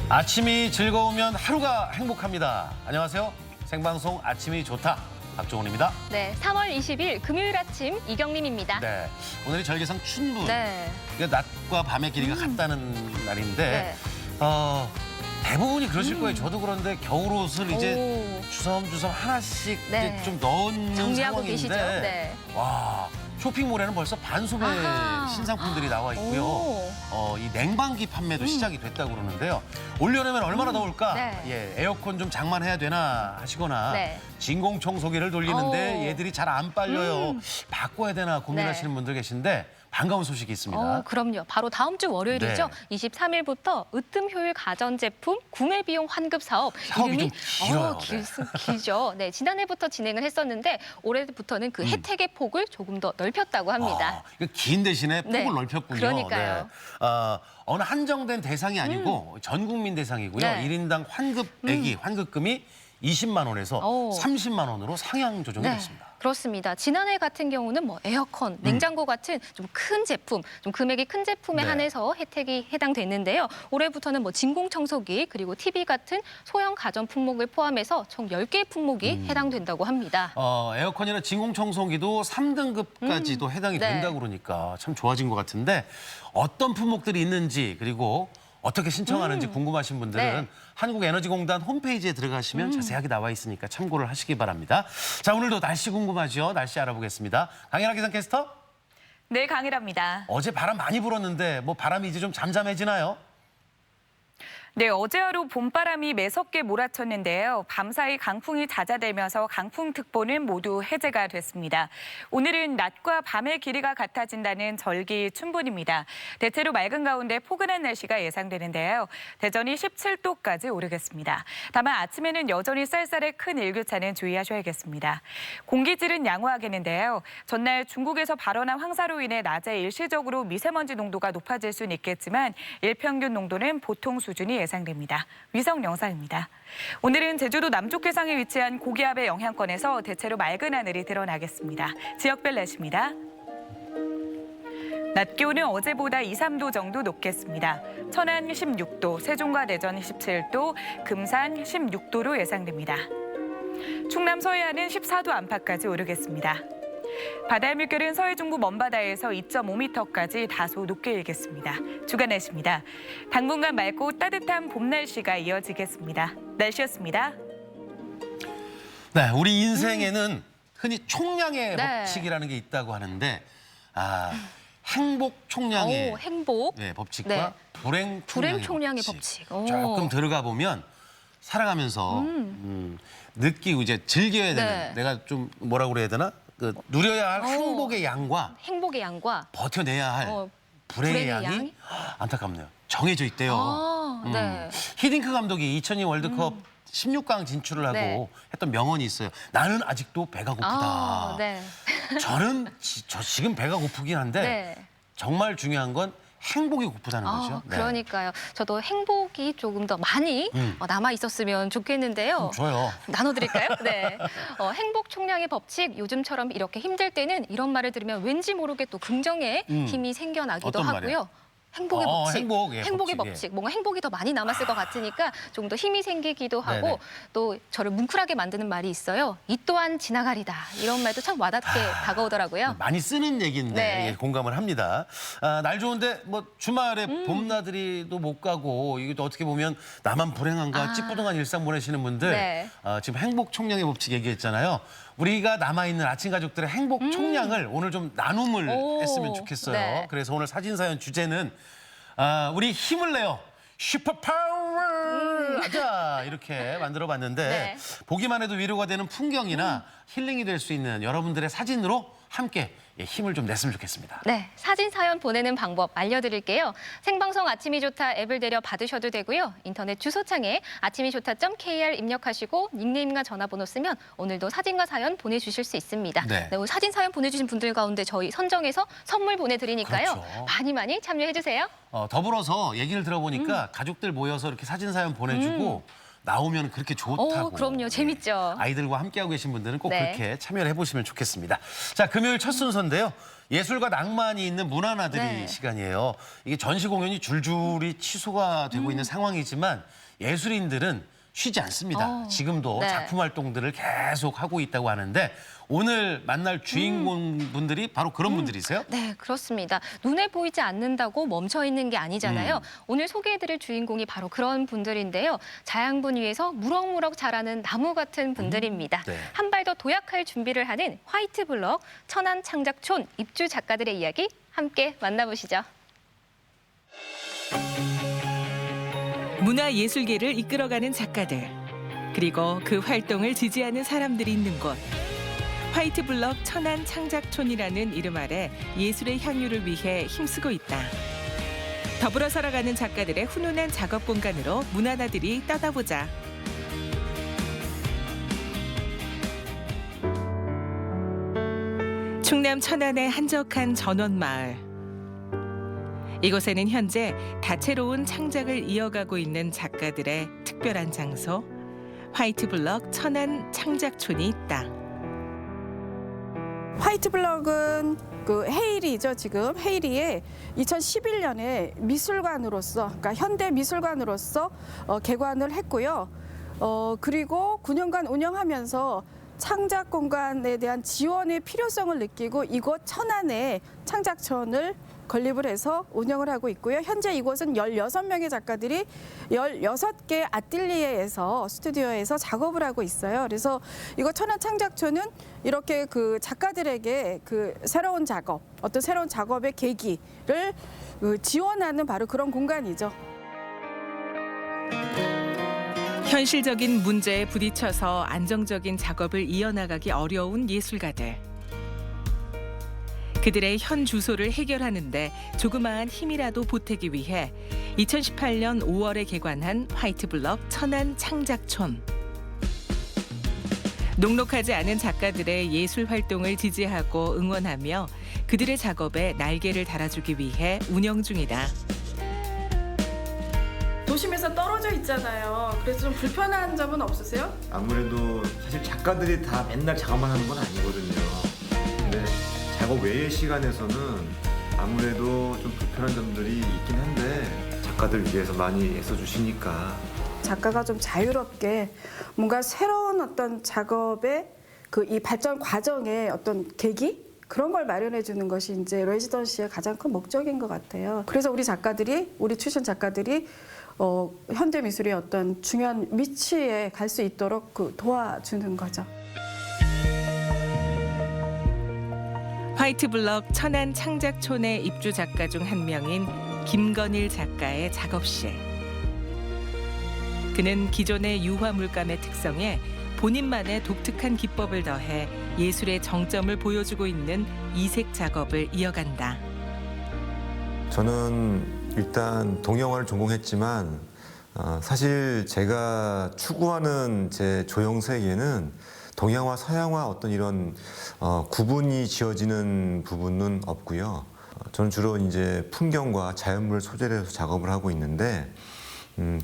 아침이 즐거우면 하루가 행복합니다. 안녕하세요. 생방송 아침이 좋다. 박종훈입니다. 네, 3월 20일 금요일 아침 이경림입니다. 네, 오늘이 절기상 춘분. 네. 그러니까 낮과 밤의 길이가 같다는 날인데 네. 대부분이 그러실 거예요. 저도 그런데 겨울옷을 이제 오. 주섬주섬 하나씩 네. 이제 좀 넣는 정리하고 상황인데 계시죠? 네. 와, 쇼핑몰에는 벌써 반소매 아하. 신상품들이 나와 있고요. 오. 이 냉방기 판매도 시작이 됐다고 그러는데요. 올여름엔 얼마나 더울까? 네. 예, 에어컨 좀 장만해야 되나 하시거나 네. 진공 청소기를 돌리는데 오. 얘들이 잘 안 빨려요. 바꿔야 되나 고민하시는 분들 계신데 반가운 소식이 있습니다. 그럼요. 바로 다음 주 월요일이죠. 네. 23일부터 으뜸 효율 가전제품 구매 비용 환급 사업. 사업이 이름이 좀 길어요. 길죠. 네, 지난해부터 진행을 했었는데 올해부터는 그 혜택의 폭을 조금 더 넓혔다고 합니다. 이거 긴 대신에 폭을 네, 넓혔군요. 그러니까요. 네. 어느 한정된 대상이 아니고 전 국민 대상이고요. 네. 1인당 환급액이 환급금이 20만 원에서 오. 30만 원으로 상향 조정이 됐습니다. 그렇습니다. 지난해 같은 경우는 뭐 에어컨, 냉장고 같은 좀 큰 제품, 좀 금액이 큰 제품에 네. 한해서 혜택이 해당됐는데요. 올해부터는 뭐 진공청소기 그리고 TV 같은 소형 가전 품목을 포함해서 총 10개의 품목이 해당된다고 합니다. 에어컨이나 진공청소기도 3등급까지도 해당이 네. 된다고 그러니까 참 좋아진 것 같은데 어떤 품목들이 있는지 그리고 어떻게 신청하는지 궁금하신 분들은 네. 한국에너지공단 홈페이지에 들어가시면 자세하게 나와 있으니까 참고를 하시기 바랍니다. 자, 오늘도 날씨 궁금하죠? 날씨 알아보겠습니다. 강혜라 기상캐스터. 네, 강일합니다. 어제 바람 많이 불었는데 뭐 바람이 이제 좀 잠잠해지나요? 네, 어제 하루 봄바람이 매섭게 몰아쳤는데요. 밤사이 강풍이 잦아들면서 강풍특보는 모두 해제가 됐습니다. 오늘은 낮과 밤의 길이가 같아진다는 절기 춘분입니다. 대체로 맑은 가운데 포근한 날씨가 예상되는데요. 대전이 17도까지 오르겠습니다. 다만 아침에는 여전히 쌀쌀해 큰 일교차는 주의하셔야겠습니다. 공기질은 양호하겠는데요. 전날 중국에서 발원한 황사로 인해 낮에 일시적으로 미세먼지 농도가 높아질 수는 있겠지만 일평균 농도는 보통 수준이 예상됩니다. 위성 영상입니다. 오늘은 제주도 남쪽 해상에 위치한 고기압의 영향권에서 대체로 맑은 하늘이 드러나겠습니다. 지역별 날씨입니다. 낮 기온은 어제보다 2, 3도 정도 높겠습니다. 천안 16도, 세종과 대전 17도, 금산 16도로 예상됩니다. 충남 서해안은 14도 안팎까지 오르겠습니다. 바다의 물결은 서해 중부 먼바다에서 2.5m까지 다소 높게 일겠습니다. 주간 날씨입니다. 당분간 맑고 따뜻한 봄 날씨가 이어지겠습니다. 날씨였습니다. 네, 우리 인생에는 흔히 총량의 네. 법칙이라는 게 있다고 하는데 행복 총량의 행복. 법칙과 네. 불행 불행 총량의 법칙. 법칙. 오. 조금 들어가 보면 살아가면서 느끼고 이제 즐겨야 되는 네. 내가 좀 뭐라고 그래야 되나? 그 누려야 할 행복의 양과 행복의 양과 버텨내야 할 불행의 불행의 양이 양이? 안타깝네요. 정해져 있대요. 네. 히딩크 감독이 2002 월드컵 16강 진출을 하고 네. 했던 명언이 있어요. 나는 아직도 배가 고프다. 네. 저는 저 지금 배가 고프긴 한데 네. 정말 중요한 건 행복이 고프다는 거죠. 네. 그러니까요. 저도 행복이 조금 더 많이 남아 있었으면 좋겠는데요. 좋아요. 나눠드릴까요? 네. 행복 총량의 법칙. 요즘처럼 이렇게 힘들 때는 이런 말을 들으면 왠지 모르게 또 긍정의 힘이 생겨나기도 어떤 하고요. 말이에요? 행복의 법칙. 행복의 법칙. 뭔가 행복이 더 많이 남았을 것 같으니까 조금 더 힘이 생기기도 하고 네네. 또 저를 뭉클하게 만드는 말이 있어요. 이 또한 지나가리다. 이런 말도 참 와닿게 다가오더라고요. 많이 쓰는 얘기인데 네. 예, 공감을 합니다. 날 좋은데 뭐 주말에 봄나들이도 못 가고 이게 또 어떻게 보면 나만 불행한가 찌뿌둥한 일상 보내시는 분들 네. 지금 행복 총량의 법칙 얘기했잖아요. 우리가 남아있는 아침 가족들의 행복 총량을 오늘 좀 나눔을 오, 했으면 좋겠어요. 네. 그래서 오늘 사진사연 주제는 우리 힘을 내요. 슈퍼파워! 자, 이렇게 만들어봤는데 네. 보기만 해도 위로가 되는 풍경이나 힐링이 될 수 있는 여러분들의 사진으로 함께 힘을 좀 냈으면 좋겠습니다. 네, 사진 사연 보내는 방법 알려드릴게요. 생방송 아침이 좋다 앱을 내려 받으셔도 되고요. 인터넷 주소창에 아침이 좋다.kr 입력하시고 닉네임과 전화번호 쓰면 오늘도 사진과 사연 보내주실 수 있습니다. 네. 오늘 사진 사연 보내주신 분들 가운데 저희 선정해서 선물 보내드리니까요. 그렇죠. 많이 참여해주세요. 더불어서 얘기를 들어보니까 가족들 모여서 이렇게 사진 사연 보내주고 나오면 그렇게 좋다고. 그럼요. 재밌죠. 아이들과 함께하고 계신 분들은 꼭 네. 그렇게 참여를 해보시면 좋겠습니다. 자, 금요일 첫 순서인데요. 예술과 낭만이 있는 문화나들이 네. 시간이에요. 이게 전시 공연이 줄줄이 취소가 되고 있는 상황이지만 예술인들은 쉬지 않습니다. 지금도 네. 작품 활동들을 계속 하고 있다고 하는데 오늘 만날 주인공분들이 바로 그런 분들이세요? 네, 그렇습니다. 눈에 보이지 않는다고 멈춰 있는 게 아니잖아요. 오늘 소개해드릴 주인공이 바로 그런 분들인데요. 자양분 위에서 무럭무럭 자라는 나무 같은 분들입니다. 네. 한 발 더 도약할 준비를 하는 화이트블럭 천안창작촌 입주 작가들의 이야기 함께 만나보시죠. 문화예술계를 이끌어가는 작가들, 그리고 그 활동을 지지하는 사람들이 있는 곳. 화이트블럭 천안창작촌이라는 이름 아래 예술의 향유를 위해 힘쓰고 있다. 더불어 살아가는 작가들의 훈훈한 작업 공간으로 문화나들이 떠나보자. 충남 천안의 한적한 전원마을. 이곳에는 현재 다채로운 창작을 이어가고 있는 작가들의 특별한 장소, 화이트블럭 천안창작촌이 있다. 화이트블럭은 그 헤이리죠. 지금 헤이리에 2011년에 미술관으로서, 그러니까 현대 미술관으로서 개관을 했고요. 그리고 9년간 운영하면서 창작 공간에 대한 지원의 필요성을 느끼고 이곳 천안에 창작촌을 건립을 해서 운영을 하고 있고요. 현재 이곳은 16명의 작가들이 16개 아틀리에에서 스튜디오에서 작업을 하고 있어요. 그래서 이곳 천안창작촌은 이렇게 그 작가들에게 그 새로운 작업, 어떤 새로운 작업의 계기를 지원하는 바로 그런 공간이죠. 현실적인 문제에 부딪혀서 안정적인 작업을 이어나가기 어려운 예술가들. 그들의 현 주소를 해결하는데 조그마한 힘이라도 보태기 위해 2018년 5월에 개관한 화이트블럭 천안창작촌. 녹록하지 않은 작가들의 예술 활동을 지지하고 응원하며 그들의 작업에 날개를 달아주기 위해 운영 중이다. 도심에서 떨어져 있잖아요. 그래서 좀 불편한 점은 없으세요? 아무래도 사실 작가들이 다 맨날 작업만 하는 건 아니거든요. 근데 작업 외의 시간에서는 아무래도 좀 불편한 점들이 있긴 한데 작가들 위해서 많이 애써주시니까. 작가가 좀 자유롭게 뭔가 새로운 어떤 작업의 그 이 발전 과정의 어떤 계기? 그런 걸 마련해 주는 것이 이제 레지던시의 가장 큰 목적인 것 같아요. 그래서 우리 작가들이, 우리 출신 작가들이 현대 미술의 어떤 중요한 위치에 갈 수 있도록 도와주는 거죠. 화이트블럭 천안창작촌의 입주 작가 중 한 명인 김건일 작가의 작업실. 그는 기존의 유화 물감의 특성에 본인만의 독특한 기법을 더해 예술의 정점을 보여주고 있는 이색 작업을 이어간다. 저는 일단 동영화를 전공했지만 사실 제가 추구하는 제 조형 세계는 동양화, 서양화 어떤 이런 구분이 지어지는 부분은 없고요. 저는 주로 이제 풍경과 자연물을 소재로 해서 작업을 하고 있는데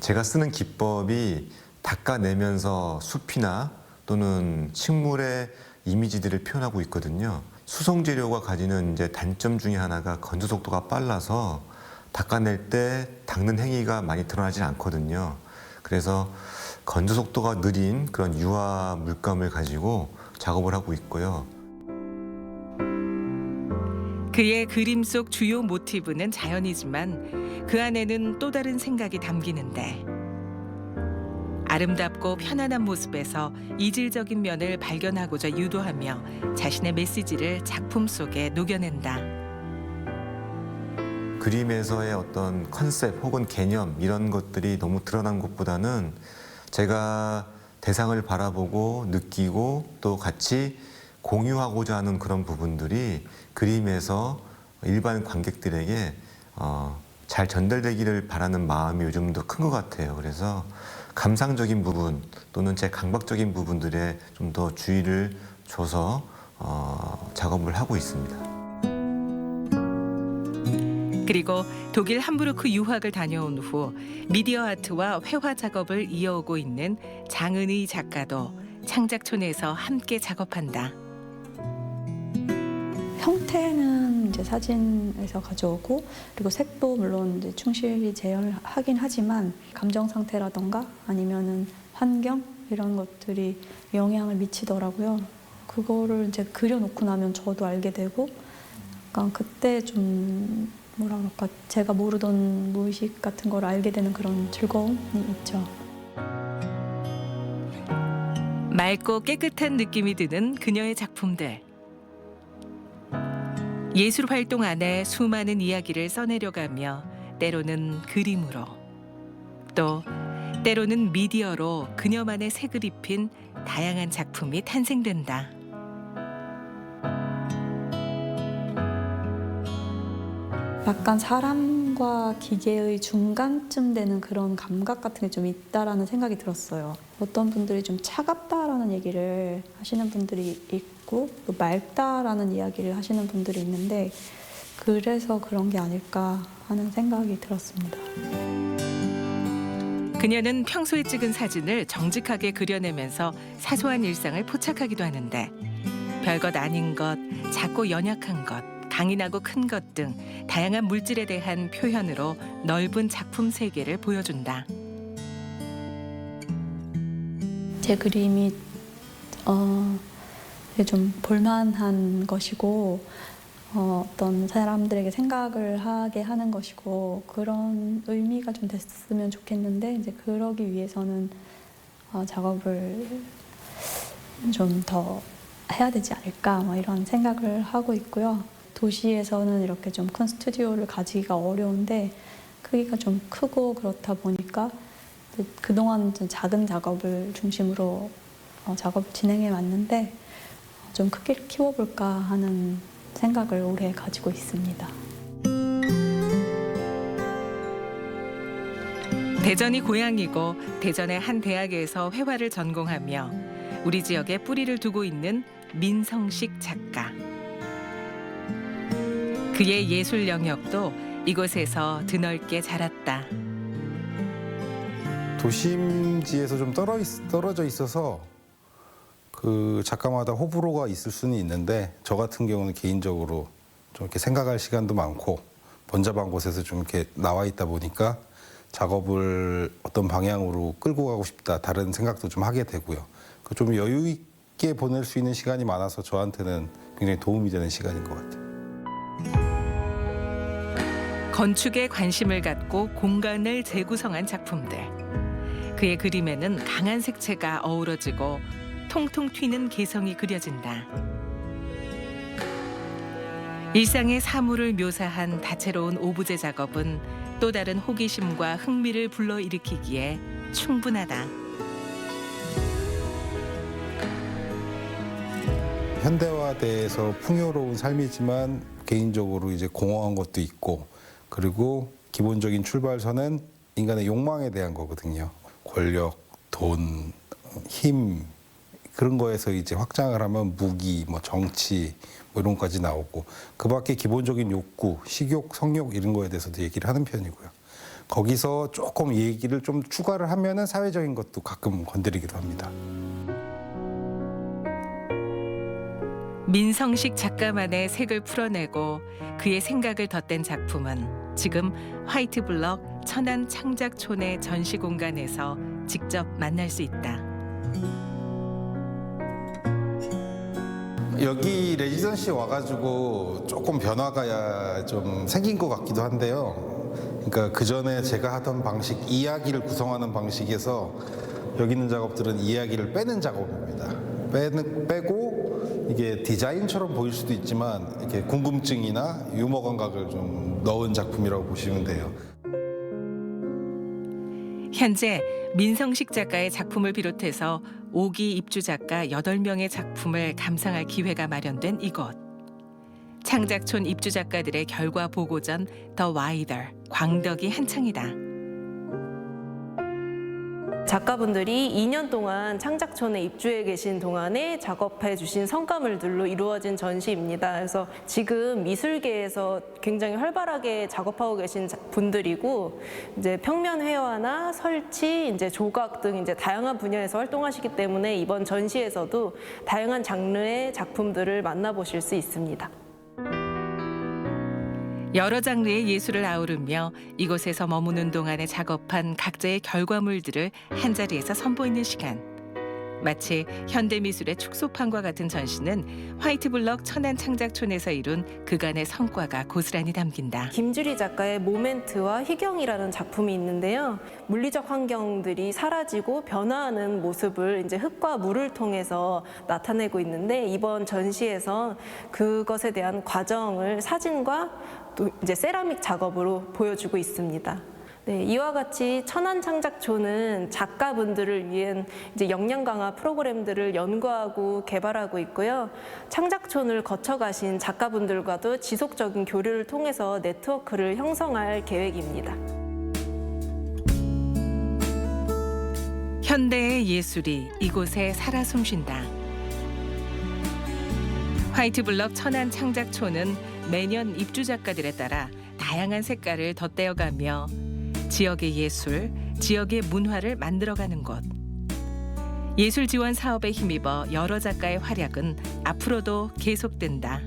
제가 쓰는 기법이 닦아내면서 숲이나 또는 식물의 이미지들을 표현하고 있거든요. 수성 재료가 가지는 이제 단점 중에 하나가 건조 속도가 빨라서 닦아낼 때 닦는 행위가 많이 드러나지 않거든요. 그래서 건조 속도가 느린 그런 유화 물감을 가지고 작업을 하고 있고요. 그의 그림 속 주요 모티브는 자연이지만 그 안에는 또 다른 생각이 담기는데 아름답고 편안한 모습에서 이질적인 면을 발견하고자 유도하며 자신의 메시지를 작품 속에 녹여낸다. 그림에서의 어떤 컨셉 혹은 개념 이런 것들이 너무 드러난 것보다는 제가 대상을 바라보고 느끼고 또 같이 공유하고자 하는 그런 부분들이 그림에서 일반 관객들에게 잘 전달되기를 바라는 마음이 요즘 더 큰 것 같아요. 그래서 감상적인 부분 또는 제 강박적인 부분들에 좀 더 주의를 줘서 작업을 하고 있습니다. 그리고 독일 함부르크 유학을 다녀온 후 미디어 아트와 회화 작업을 이어오고 있는 장은희 작가도 창작촌에서 함께 작업한다. 형태는 이제 사진에서 가져오고 그리고 색도 물론 이제 충실히 재현하긴 하지만 감정 상태라던가 아니면은 환경 이런 것들이 영향을 미치더라고요. 그거를 이제 그려놓고 나면 저도 알게 되고 약간 그때 좀 뭐라 그럴까 제가 모르던 무의식 같은 걸 알게 되는 그런 즐거움이 있죠. 맑고 깨끗한 느낌이 드는 그녀의 작품들. 예술 활동 안에 수많은 이야기를 써내려가며 때로는 그림으로 또 때로는 미디어로 그녀만의 색을 입힌 다양한 작품이 탄생된다. 약간 사람과 기계의 중간쯤 되는 그런 감각 같은 게 좀 있다라는 생각이 들었어요. 어떤 분들이 좀 차갑다라는 얘기를 하시는 분들이 있고 또 맑다라는 이야기를 하시는 분들이 있는데 그래서 그런 게 아닐까 하는 생각이 들었습니다. 그녀는 평소에 찍은 사진을 정직하게 그려내면서 사소한 일상을 포착하기도 하는데 별것 아닌 것, 작고 연약한 것, 강인하고 큰 것 등 다양한 물질에 대한 표현으로 넓은 작품 세계를 보여준다. 제 그림이 좀 볼만한 것이고 어떤 사람들에게 생각을 하게 하는 것이고 그런 의미가 좀 됐으면 좋겠는데 이제 그러기 위해서는 작업을 좀 더 해야 되지 않을까 뭐 이런 생각을 하고 있고요. 도시에서는 이렇게 좀 큰 스튜디오를 가지기가 어려운데 크기가 좀 크고 그렇다 보니까 그동안 좀 작은 작업을 중심으로 작업을 진행해 왔는데 좀 크게 키워볼까 하는 생각을 올해 가지고 있습니다. 대전이 고향이고 대전의 한 대학에서 회화를 전공하며 우리 지역에 뿌리를 두고 있는 민성식 작가. 그의 예술 영역도 이곳에서 드넓게 자랐다. 도심지에서 좀 떨어져 있어서 그 작가마다 호불호가 있을 수는 있는데 저 같은 경우는 개인적으로 좀 이렇게 생각할 시간도 많고 번잡한 곳에서 좀 이렇게 나와 있다 보니까 작업을 어떤 방향으로 끌고 가고 싶다 다른 생각도 좀 하게 되고요. 좀 여유 있게 보낼 수 있는 시간이 많아서 저한테는 굉장히 도움이 되는 시간인 것 같아요. 건축에 관심을 갖고 공간을 재구성한 작품들. 그의 그림에는 강한 색채가 어우러지고 통통 튀는 개성이 그려진다. 일상의 사물을 묘사한 다채로운 오브제 작업은 또 다른 호기심과 흥미를 불러일으키기에 충분하다. 현대화돼서 풍요로운 삶이지만 개인적으로 이제 공허한 것도 있고 그리고 기본적인 출발선은 인간의 욕망에 대한 거거든요. 권력, 돈, 힘 그런 거에서 이제 확장을 하면 무기, 뭐 정치 뭐 이런 것까지 나오고 그 밖에 기본적인 욕구, 식욕, 성욕 이런 거에 대해서도 얘기를 하는 편이고요. 거기서 조금 얘기를 좀 추가를 하면은 사회적인 것도 가끔 건드리기도 합니다. 민성식 작가만의 색을 풀어내고 그의 생각을 덧댄 작품은 지금 화이트블럭 천안 창작촌의 전시 공간에서 직접 만날 수 있다. 여기 레지던시 와가지고 조금 변화가 좀 생긴 것 같기도 한데요. 그러니까 그 전에 제가 하던 방식, 이야기를 구성하는 방식에서 여기 있는 작업들은 이야기를 빼는 작업입니다. 빼고 이게 디자인처럼 보일 수도 있지만 이렇게 궁금증이나 유머 감각을 좀 넣은 작품이라고 보시면 돼요. 현재 민성식 작가의 작품을 비롯해서 5기 입주 작가 8명의 작품을 감상할 기회가 마련된 이곳. 창작촌 입주 작가들의 결과 보고전 더 와이더 광덕이 한창이다. 작가분들이 2년 동안 창작촌에 입주해 계신 동안에 작업해 주신 성과물들로 이루어진 전시입니다. 그래서 지금 미술계에서 굉장히 활발하게 작업하고 계신 분들이고 이제 평면 회화나 설치, 이제 조각 등 이제 다양한 분야에서 활동하시기 때문에 이번 전시에서도 다양한 장르의 작품들을 만나보실 수 있습니다. 여러 장르의 예술을 아우르며 이곳에서 머무는 동안에 작업한 각자의 결과물들을 한자리에서 선보이는 시간. 마치 현대미술의 축소판과 같은 전시는 화이트블럭 천안창작촌에서 이룬 그간의 성과가 고스란히 담긴다. 김주리 작가의 모멘트와 희경이라는 작품이 있는데요. 물리적 환경들이 사라지고 변화하는 모습을 이제 흙과 물을 통해서 나타내고 있는데 이번 전시에서 그것에 대한 과정을 사진과 또 이제 세라믹 작업으로 보여주고 있습니다. 네, 이와 같이 천안창작촌은 작가분들을 위한 이제 역량 강화 프로그램들을 연구하고 개발하고 있고요. 창작촌을 거쳐가신 작가분들과도 지속적인 교류를 통해서 네트워크를 형성할 계획입니다. 현대의 예술이 이곳에 살아 숨쉰다. 화이트블럭 천안창작촌은 매년 입주 작가들에 따라 다양한 색깔을 덧대어가며 지역의 예술, 지역의 문화를 만들어가는 곳. 예술 지원 사업에 힘입어 여러 작가의 활약은 앞으로도 계속된다.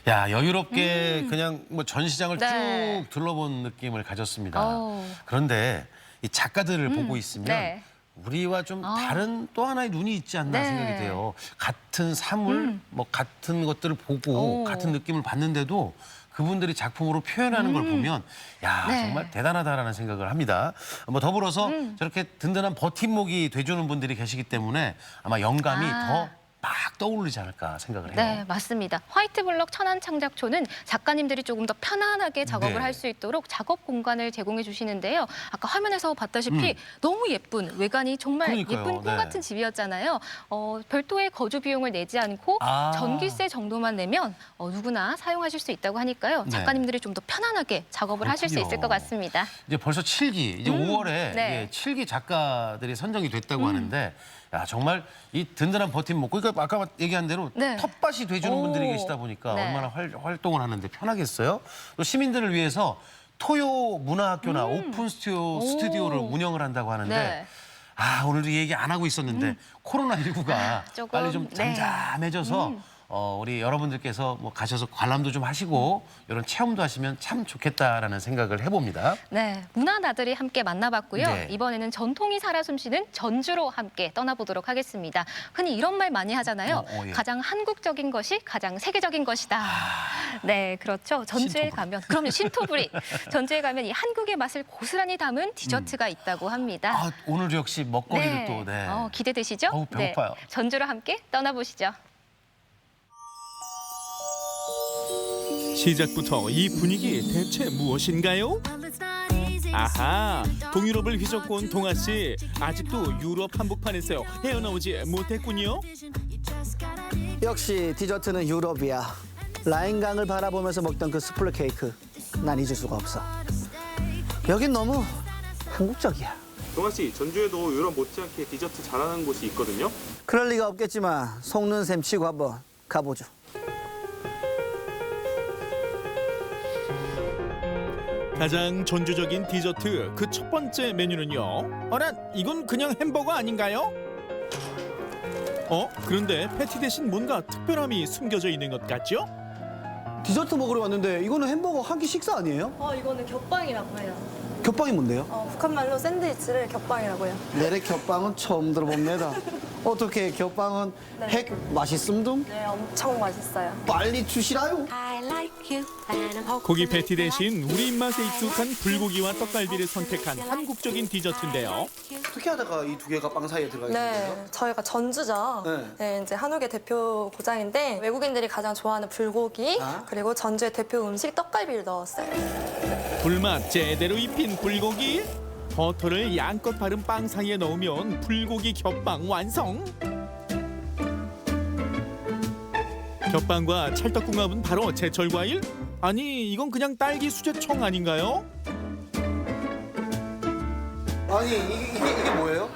야, 여유롭게 그냥 뭐 전시장을 네. 쭉 둘러본 느낌을 가졌습니다. 어. 그런데 이 작가들을 보고 있으면 네. 우리와 좀 다른 또 하나의 눈이 있지 않나 네. 생각이 돼요. 같은 사물, 뭐 같은 것들을 보고 오. 같은 느낌을 받는데도 그분들이 작품으로 표현하는 걸 보면 야, 네. 정말 대단하다라는 생각을 합니다. 뭐 더불어서 저렇게 든든한 버팀목이 돼주는 분들이 계시기 때문에 아마 영감이 더 막 떠오르지 않을까 생각을 해요. 네, 맞습니다. 화이트블럭 천안창작촌은 작가님들이 조금 더 편안하게 작업을 네. 할 수 있도록 작업 공간을 제공해 주시는데요. 아까 화면에서 봤다시피 너무 예쁜 외관이 정말 그러니까요. 예쁜 꿈 네. 같은 집이었잖아요. 별도의 거주 비용을 내지 않고 아. 전기세 정도만 내면 누구나 사용하실 수 있다고 하니까요. 네. 작가님들이 좀 더 편안하게 작업을 하실 수 있을 것 같습니다. 이제 벌써 7기, 이제 5월에 네. 7기 작가들이 선정이 됐다고 하는데 야, 정말 이 든든한 버팀목, 그러니까 아까 얘기한 대로 네. 텃밭이 돼주는 오. 분들이 계시다 보니까 네. 얼마나 활동을 하는데 편하겠어요. 또 시민들을 위해서 토요 문화학교나 오픈 스튜디오를 운영을 한다고 하는데 네. 아, 오늘도 이 얘기 안 하고 있었는데 코로나19가 조금, 빨리 좀 네. 잠잠해져서 우리 여러분들께서 뭐 가셔서 관람도 좀 하시고 이런 체험도 하시면 참 좋겠다라는 생각을 해봅니다. 네, 문화 나들이 함께 만나봤고요. 네. 이번에는 전통이 살아 숨쉬는 전주로 함께 떠나보도록 하겠습니다. 흔히 이런 말 많이 하잖아요. 예. 가장 한국적인 것이 가장 세계적인 것이다. 네, 그렇죠. 전주에 신토부리. 가면, 그럼요, 신토부리. 전주에 가면 이 한국의 맛을 고스란히 담은 디저트가 있다고 합니다. 아, 오늘 역시 먹거리를 또 네. 기대되시죠? 어우, 배고파요. 네, 전주로 함께 떠나보시죠. 시작부터 이 분위기 대체 무엇인가요? 아하, 동유럽을 휘젓고 온 동아 씨 아직도 유럽 한복판에서 헤어나오지 못했군요. 역시 디저트는 유럽이야. 라인강을 바라보면서 먹던 그 스플레 케이크 난 잊을 수가 없어. 여긴 너무 한국적이야. 동아 씨, 전주에도 유럽 못지않게 디저트 잘하는 곳이 있거든요. 그럴 리가 없겠지만 속는 셈 치고 한번 가보죠. 가장 전주적인 디저트 그 첫 번째 메뉴는요. 어라, 이건 그냥 햄버거 아닌가요? 그런데 패티 대신 뭔가 특별함이 숨겨져 있는 것 같죠? 디저트 먹으러 왔는데 이거는 햄버거 한 끼 식사 아니에요? 이거는 겹빵이라고 해요. 겹빵이 뭔데요? 북한말로 샌드위치를 겹빵이라고 해요. 내래 겹빵은 처음 들어봅니다. 어떻게 겹빵은 네. 핵 맛있음둥? 네, 엄청 맛있어요. 빨리 주시라요. 고기 패티 대신 우리 입맛에 익숙한 불고기와 떡갈비를 선택한 한국적인 디저트인데요. 어떻게 하다가 이 두 개가 빵 사이에 들어가 있는 거예요? 네, 저희가 전주죠. 네. 네, 이제 한옥의 대표 고장인데 외국인들이 가장 좋아하는 불고기 그리고 전주의 대표 음식 떡갈비를 넣었어요. 불맛 제대로 입힌 불고기, 버터를 양껏 바른 빵 사이에 넣으면 불고기 겹빵 완성. 겹빵과 찰떡궁합은 바로 제철 과일? 아니, 이건 그냥 딸기 수제청 아닌가요? 아니 이게 뭐예요?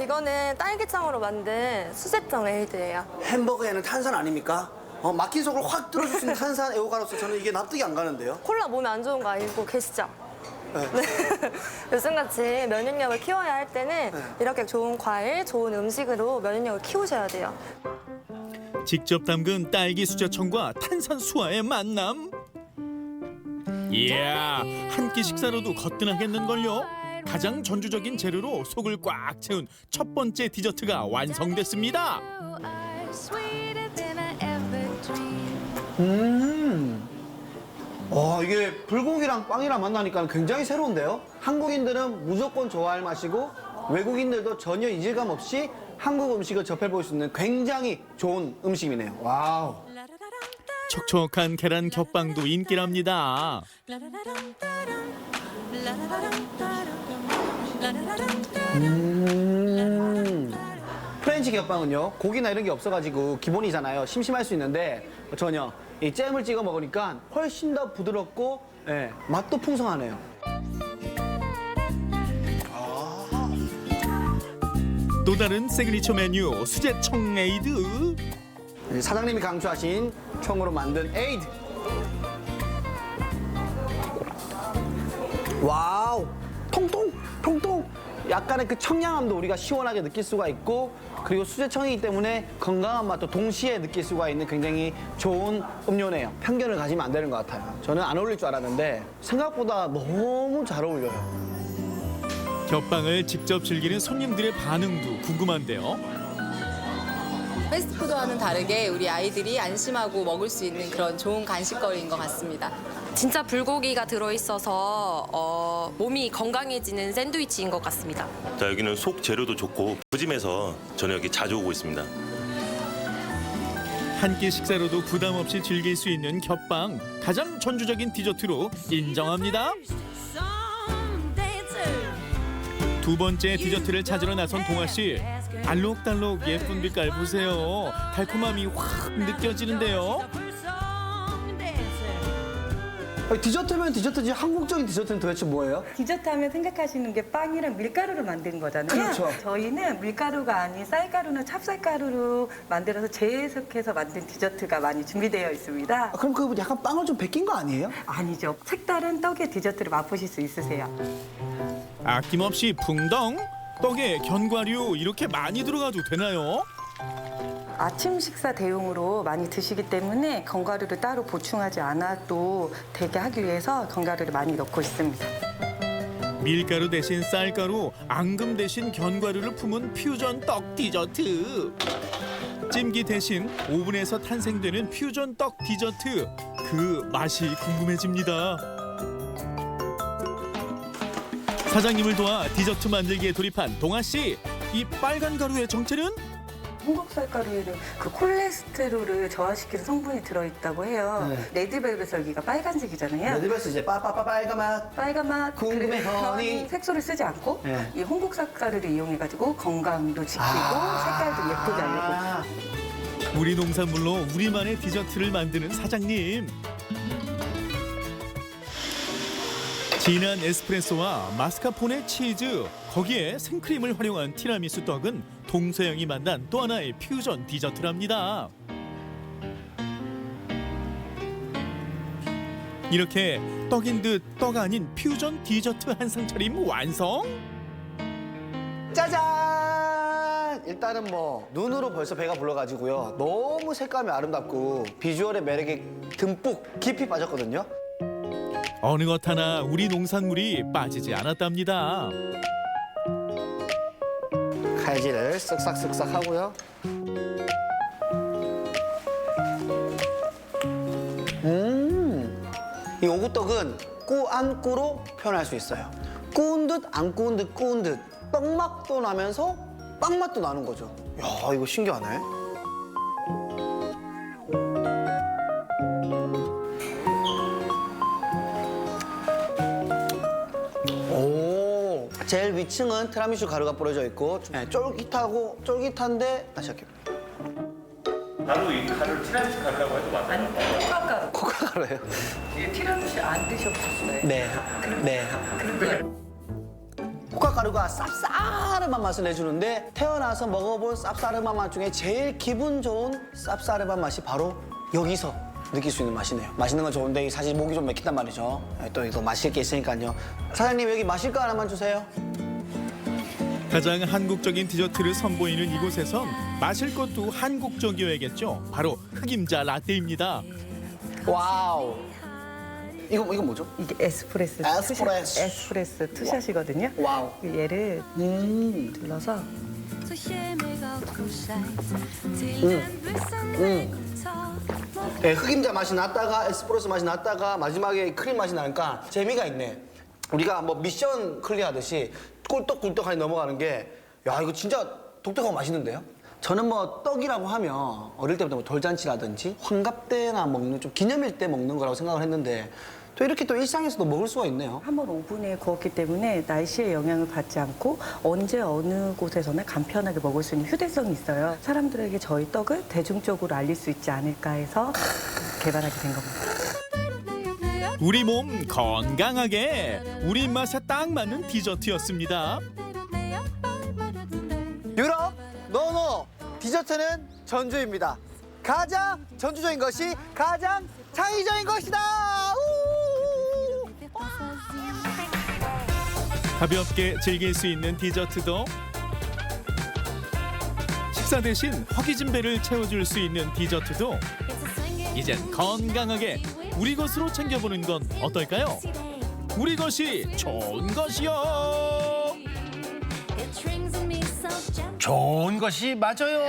이거는 딸기청으로 만든 수제청 에이드예요. 햄버거에는 탄산 아닙니까? 막힌 속을 확 뚫어줄 수 있는 탄산 애호가로서 저는 이게 납득이 안 가는데요. 콜라 몸에 안 좋은 거 알고 계시죠? 네. 요즘같이 면역력을 키워야 할 때는 네. 이렇게 좋은 과일, 좋은 음식으로 면역력을 키우셔야 돼요. 직접 담근 딸기 수제청과 탄산 수화의 만남. 이야, 한 끼 식사로도 거뜬하겠는걸요. 가장 전주적인 재료로 속을 꽉 채운 첫 번째 디저트가 완성됐습니다. 이게 불고기랑 빵이랑 만나니까 굉장히 새로운데요. 한국인들은 무조건 좋아할 맛이고 외국인들도 전혀 이질감 없이 한국 음식을 접해볼 수 있는 굉장히 좋은 음식이네요. 와우. 촉촉한 계란 겹빵도 인기랍니다. 프렌치 겹빵은요, 고기나 이런 게 없어가지고 기본이잖아요. 심심할 수 있는데 전혀 이 잼을 찍어 먹으니까 훨씬 더 부드럽고 맛도 풍성하네요. 또 다른 시그니처 메뉴 수제청 에이드. 사장님이 강추하신 청으로 만든 에이드. 와우, 통통. 약간의 그 청량함도 우리가 시원하게 느낄 수가 있고, 그리고 수제청이기 때문에 건강한 맛도 동시에 느낄 수가 있는 굉장히 좋은 음료네요. 편견을 가지면 안 되는 것 같아요. 저는 안 어울릴 줄 알았는데 생각보다 너무 잘 어울려요. 겹빵을 직접 즐기는 손님들의 반응도 궁금한데요. 패스트푸드와는 다르게 우리 아이들이 안심하고 먹을 수 있는 그런 좋은 간식거리인 것 같습니다. 진짜 불고기가 들어있어서 몸이 건강해지는 샌드위치인 것 같습니다. 자, 여기는 속 재료도 좋고 푸짐해서 저는 여기 자주 오고 있습니다. 한 끼 식사로도 부담 없이 즐길 수 있는 겹빵, 가장 전주적인 디저트로 인정합니다. 두 번째 디저트를 찾으러 나선 동아 씨. 알록달록 예쁜 빛깔 보세요. 달콤함이 확 느껴지는데요. 디저트면 디저트지 한국적인 디저트는 도대체 뭐예요? 디저트 하면 생각하시는 게 빵이랑 밀가루로 만든 거잖아요. 그렇죠. 저희는 밀가루가 아닌 쌀가루나 찹쌀가루로 만들어서 재해석해서 만든 디저트가 많이 준비되어 있습니다. 그럼 그 약간 빵을 좀 베낀 거 아니에요? 아니죠. 색다른 떡의 디저트를 맛보실 수 있으세요. 아낌없이 풍덩. 떡에 견과류 이렇게 많이 들어가도 되나요? 아침 식사 대용으로 많이 드시기 때문에 견과류를 따로 보충하지 않아도 되게 하기 위해서 견과류를 많이 넣고 있습니다. 밀가루 대신 쌀가루, 앙금 대신 견과류를 품은 퓨전 떡 디저트. 찜기 대신 오븐에서 탄생되는 퓨전 떡 디저트. 그 맛이 궁금해집니다. 사장님을 도와 디저트 만들기에 돌입한 동아 씨. 이 빨간 가루의 정체는? 한국 쌀가루에는 그 콜레스테롤을 저하시키는 성분이 들어있다고 해요. 네. 레드벨벳 여기가 빨간색이잖아요. 레드벨벳 이제 빨간 맛. 빨간 맛. 궁금해, 허니. 그래서 색소를 쓰지 않고 네. 이 홍국 쌀가루를 이용해가지고 건강도 지키고 색깔도 예쁘게 하려고. 우리 농산물로 우리만의 디저트를 만드는 사장님. 진한 에스프레소와 마스카포네 치즈, 거기에 생크림을 활용한 티라미수 떡은 동서양이 만난 또 하나의 퓨전 디저트랍니다. 이렇게 떡인 듯 떡 아닌 퓨전 디저트 한 상 차림 완성! 짜잔! 일단은 뭐 눈으로 벌써 배가 불러가지고요. 너무 색감이 아름답고 비주얼의 매력에 듬뿍 깊이 빠졌거든요. 어느 것 하나 우리 농산물이 빠지지 않았답니다. 칼질을 쓱싹쓱싹 하고요. 이 오구떡은 꾸 안 꾸로 표현할 수 있어요. 꾸운 듯 안 꾸운 듯 꾸운 듯 떡맛도 나면서 빵맛도 나는 거죠. 야, 이거 신기하네. 오, 제일 위층은 티라미수 가루가 뿌려져 있고 쫄깃한데 다시 할게요. 나도 이 가루를 티라미수 가루라고 해도 맞아요? 아니, 코카가루. 코카가루예요? 티라미수 안 드셔보셨어요? 네. 네. 그런데 코카가루 떡가루가 쌉싸름한 맛을 내주는데 태어나서 먹어본 쌉싸름한 맛 중에 제일 기분 좋은 쌉싸름한 맛이 바로 여기서 느낄 수 있는 맛이네요. 맛있는 건 좋은데 사실 목이 좀 맥힌단 말이죠. 또 이거 마실 게 있으니까요. 사장님 여기 마실 거 하나만 주세요. 가장 한국적인 디저트를 선보이는 이곳에선 마실 것도 한국적이어야겠죠. 바로 흑임자 라떼입니다. 와우. 이건 뭐죠? 이게 에스프레소 투샷이거든요. 와우. 얘를 둘러서 네, 흑임자 맛이 났다가 에스프레소 맛이 났다가 마지막에 크림 맛이 나니까 재미가 있네. 우리가 뭐 미션 클리어하듯이 꿀떡꿀떡하게 넘어가는 게 야 이거 진짜 독특하고 맛있는데요? 저는 뭐 떡이라고 하면 어릴 때부터 뭐 돌잔치라든지 환갑 때나 먹는 좀 기념일 때 먹는 거라고 생각을 했는데 또 이렇게 또 일상에서도 먹을 수가 있네요. 한번 오븐에 구웠기 때문에 날씨의 영향을 받지 않고 언제 어느 곳에서나 간편하게 먹을 수 있는 휴대성이 있어요. 사람들에게 저희 떡을 대중적으로 알릴 수 있지 않을까 해서 개발하게 된 겁니다. 우리 몸 건강하게 우리 입맛에 딱 맞는 디저트였습니다. 유럽 노노 디저트는 전주입니다. 가장 전주적인 것이 가장 창의적인 것이다. 가볍게 즐길 수 있는 디저트도 식사 대신 허기진 배를 채워줄 수 있는 디저트도 이젠 건강하게 우리 것으로 챙겨보는 건 어떨까요? 우리 것이 좋은 것이요. 좋은 것이 맞아요.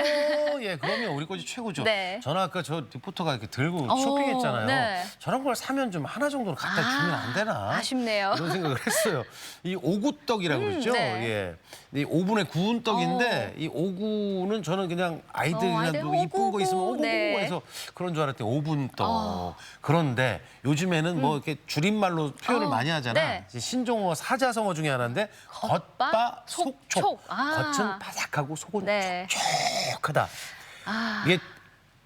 예, 그러면 우리 것이 최고죠. 네. 저는 아까 저 리포터가 이렇게 들고 쇼핑했잖아요. 네. 저런 걸 사면 좀 하나 정도는 갖다 주면 안 되나? 아쉽네요. 이런 생각을 했어요. 이 오구떡이라고 그러죠. 네. 예. 이 오븐에 구운 떡인데 이 오구는 저는 그냥 아이들이나 아이들 뭐 이쁜 거 있으면 오구구 네. 해서 그런 줄 알았더니 오븐떡. 그런데 요즘에는 뭐 이렇게 줄임말로 표현을 많이 하잖아. 네. 신종어 사자성어 중에 하나인데 겉바 속촉. 아. 겉은 바삭하고 속은 네. 촉촉하다. 아. 이게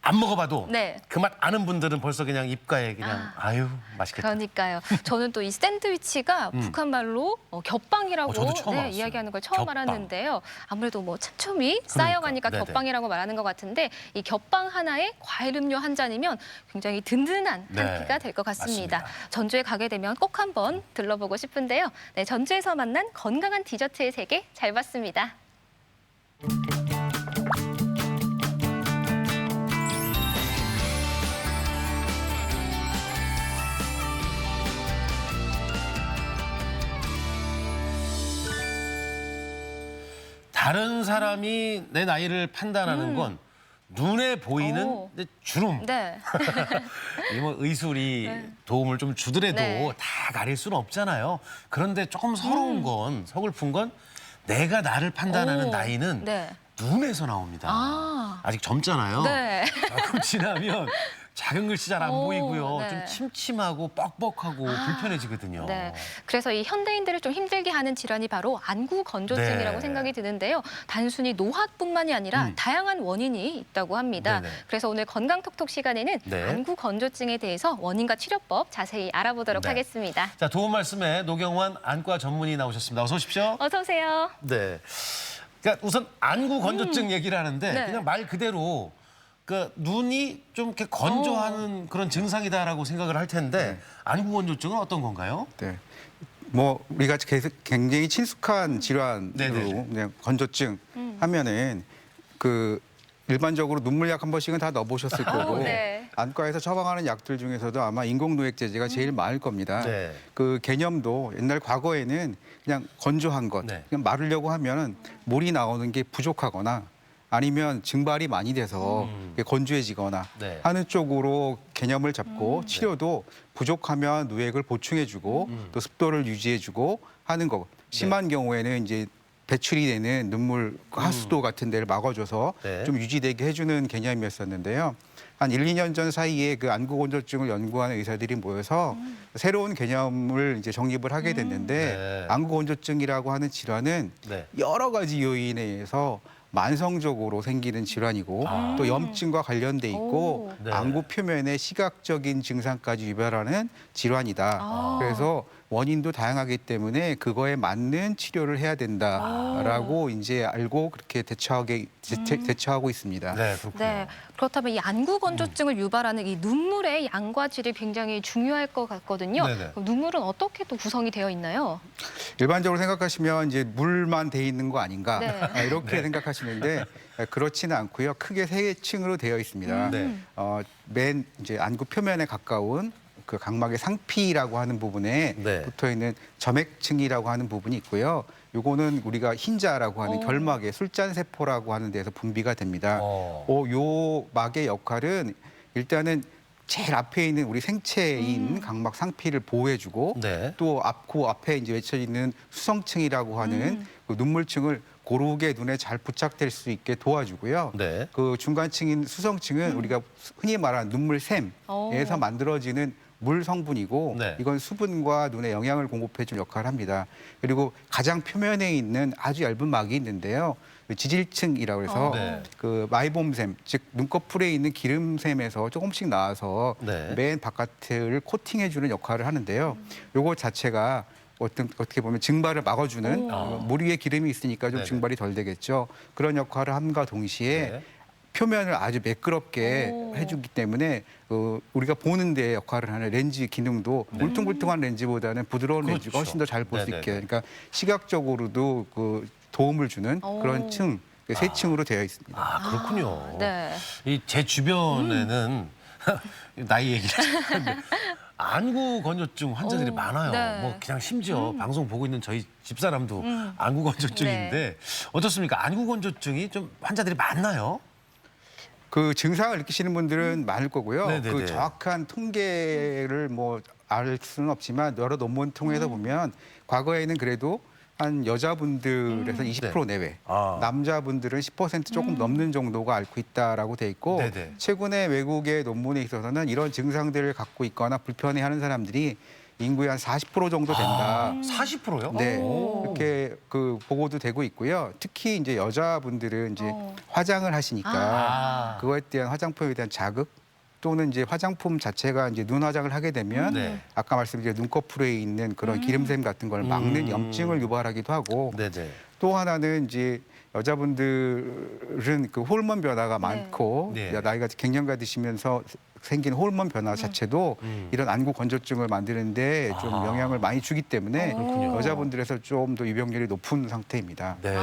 안 먹어봐도 네. 그 맛 아는 분들은 벌써 그냥 입가에 그냥 아유 맛있겠다. 그러니까요. 저는 또 이 샌드위치가 북한 말로 겹빵이라고 저도 처음 알았어요. 이야기하는 걸 처음 겹빵. 알았는데요. 아무래도 뭐 참초미 쌓여가니까 네네. 겹빵이라고 말하는 것 같은데 이 겹빵 하나에 과일 음료 한 잔이면 굉장히 든든한 네. 한 끼가 될 것 같습니다. 맞습니다. 전주에 가게 되면 꼭 한번 들러보고 싶은데요. 네, 전주에서 만난 건강한 디저트의 세계 잘 봤습니다. 다른 사람이 내 나이를 판단하는 건 눈에 보이는 이제 주름. 네. 이 뭐 의술이 도움을 좀 주더라도 네. 다 가릴 수는 없잖아요. 그런데 조금 서러운 건 서글픈 건 내가 나를 판단하는 나이는 네. 눈에서 나옵니다. 아직 젊잖아요. 네. 조금 지나면 작은 글씨 잘 안 보이고요. 네. 좀 침침하고 뻑뻑하고 불편해지거든요. 네. 그래서 이 현대인들을 좀 힘들게 하는 질환이 바로 안구 건조증이라고 네. 생각이 드는데요. 단순히 노화뿐만이 아니라 다양한 원인이 있다고 합니다. 네네. 그래서 오늘 건강톡톡 시간에는 네. 안구 건조증에 대해서 원인과 치료법 자세히 알아보도록 네. 하겠습니다. 자, 도움 말씀에 노경환 안과 전문의 나오셨습니다. 어서 오십시오. 어서 오세요. 네. 그러니까 우선 안구 건조증 얘기를 하는데 네. 그냥 말 그대로 그 눈이 좀 이렇게 건조하는 그런 증상이다라고 생각을 할 텐데 안구 건조증은 어떤 건가요? 네. 뭐 우리가 굉장히 친숙한 질환으로 네네. 그냥 건조증 하면은 그 일반적으로 눈물약 한 번씩은 다 넣어보셨을 거고 네. 안과에서 처방하는 약들 중에서도 아마 인공노획제제가 제일 많을 겁니다. 네. 그 개념도 옛날 과거에는 그냥 건조한 것, 네. 그냥 마르려고 하면은 물이 나오는 게 부족하거나 아니면 증발이 많이 돼서 이게 건조해지거나 네. 하는 쪽으로 개념을 잡고 치료도 부족하면 누액을 보충해주고 또 습도를 유지해주고 하는 거. 심한 경우에는 이제 배출이 되는 눈물 하수도 같은 데를 막아줘서 네. 좀 유지되게 해주는 개념이었었는데요. 한 1, 2년 전 사이에 그 안구 건조증을 연구하는 의사들이 모여서 새로운 개념을 이제 정립을 하게 됐는데 네. 안구 건조증이라고 하는 질환은 네. 여러 가지 요인에 의해서 만성적으로 생기는 질환이고 또 염증과 관련돼 있고 네. 안구 표면의 시각적인 증상까지 유발하는 질환이다. 그래서 원인도 다양하기 때문에 그거에 맞는 치료를 해야 된다라고 이제 알고 그렇게 대처하고 있습니다. 네, 그렇군요. 네. 그렇다면 이 안구 건조증을 유발하는 이 눈물의 양과 질이 굉장히 중요할 것 같거든요. 네네. 그럼 눈물은 어떻게 또 구성이 되어 있나요? 일반적으로 생각하시면 이제 물만 돼 있는 거 아닌가 네. 이렇게 생각하시는데 그렇지는 않고요. 크게 세 층으로 되어 있습니다. 네. 맨 이제 안구 표면에 가까운 그 각막의 상피라고 하는 부분에 네. 붙어 있는 점액층이라고 하는 부분이 있고요. 요거는 우리가 흰자라고 하는 결막의 술잔 세포라고 하는 데서 분비가 됩니다. 요 막의 역할은 일단은 제일 앞에 있는 우리 생체인 각막 상피를 보호해주고 네. 또 그 앞에 이제 외쳐 있는 수성층이라고 하는 그 눈물층을 고르게 눈에 잘 부착될 수 있게 도와주고요. 네. 그 중간층인 수성층은 우리가 흔히 말하는 눈물샘에서 만들어지는 물 성분이고 네. 이건 수분과 눈에 영양을 공급해줄 역할을 합니다. 그리고 가장 표면에 있는 아주 얇은 막이 있는데요. 지질층이라고 해서 네. 그 마이봄샘, 즉 눈꺼풀에 있는 기름샘에서 조금씩 나와서 네. 맨 바깥을 코팅해주는 역할을 하는데요. 요거 자체가 어떻게 보면 증발을 막아주는 물 위에 기름이 있으니까 좀 네네. 증발이 덜 되겠죠. 그런 역할을 함과 동시에 네. 표면을 아주 매끄럽게 해주기 때문에 우리가 보는 데 역할을 하는 렌즈 기능도 울퉁불퉁한 렌즈보다는 부드러운 그렇죠. 렌즈가 훨씬 더 잘 볼 수 네네네. 있게 그러니까 시각적으로도 그 도움을 주는 그런 층, 세 층으로 되어 있습니다. 아, 그렇군요. 네. 이 제 주변에는 나이 얘기를 하는데 안구 건조증 환자들이 많아요. 네. 뭐 그냥 심지어 방송 보고 있는 저희 집사람도 안구 건조증인데 어떻습니까? 안구 건조증이 좀 환자들이 많나요? 그 증상을 느끼시는 분들은 많을 거고요. 네네네. 그 정확한 통계를 뭐 알 수는 없지만 여러 논문 통해서 보면 과거에는 그래도 한 여자분들에서 20% 내외, 남자분들은 10% 조금 넘는 정도가 앓고 있다라고 돼 있고 네네. 최근에 외국의 논문에 있어서는 이런 증상들을 갖고 있거나 불편해하는 사람들이 인구의 한 40% 정도 된다. 40%요? 네, 이렇게 그 보고도 되고 있고요. 특히 이제 여자분들은 이제 화장을 하시니까 그거에 대한 화장품에 대한 자극 또는 이제 화장품 자체가 이제 눈 화장을 하게 되면 네. 아까 말씀드린 눈꺼풀에 있는 그런 기름샘 같은 걸 막는 염증을 유발하기도 하고 네네. 또 하나는 이제 여자분들은 그 호르몬 변화가 많고 네. 나이가 갱년기 드시면서 생긴 호르몬 변화 자체도 이런 안구 건조증을 만드는데 좀 영향을 많이 주기 때문에 여자분들에서 좀 더 유병률이 높은 상태입니다. 네.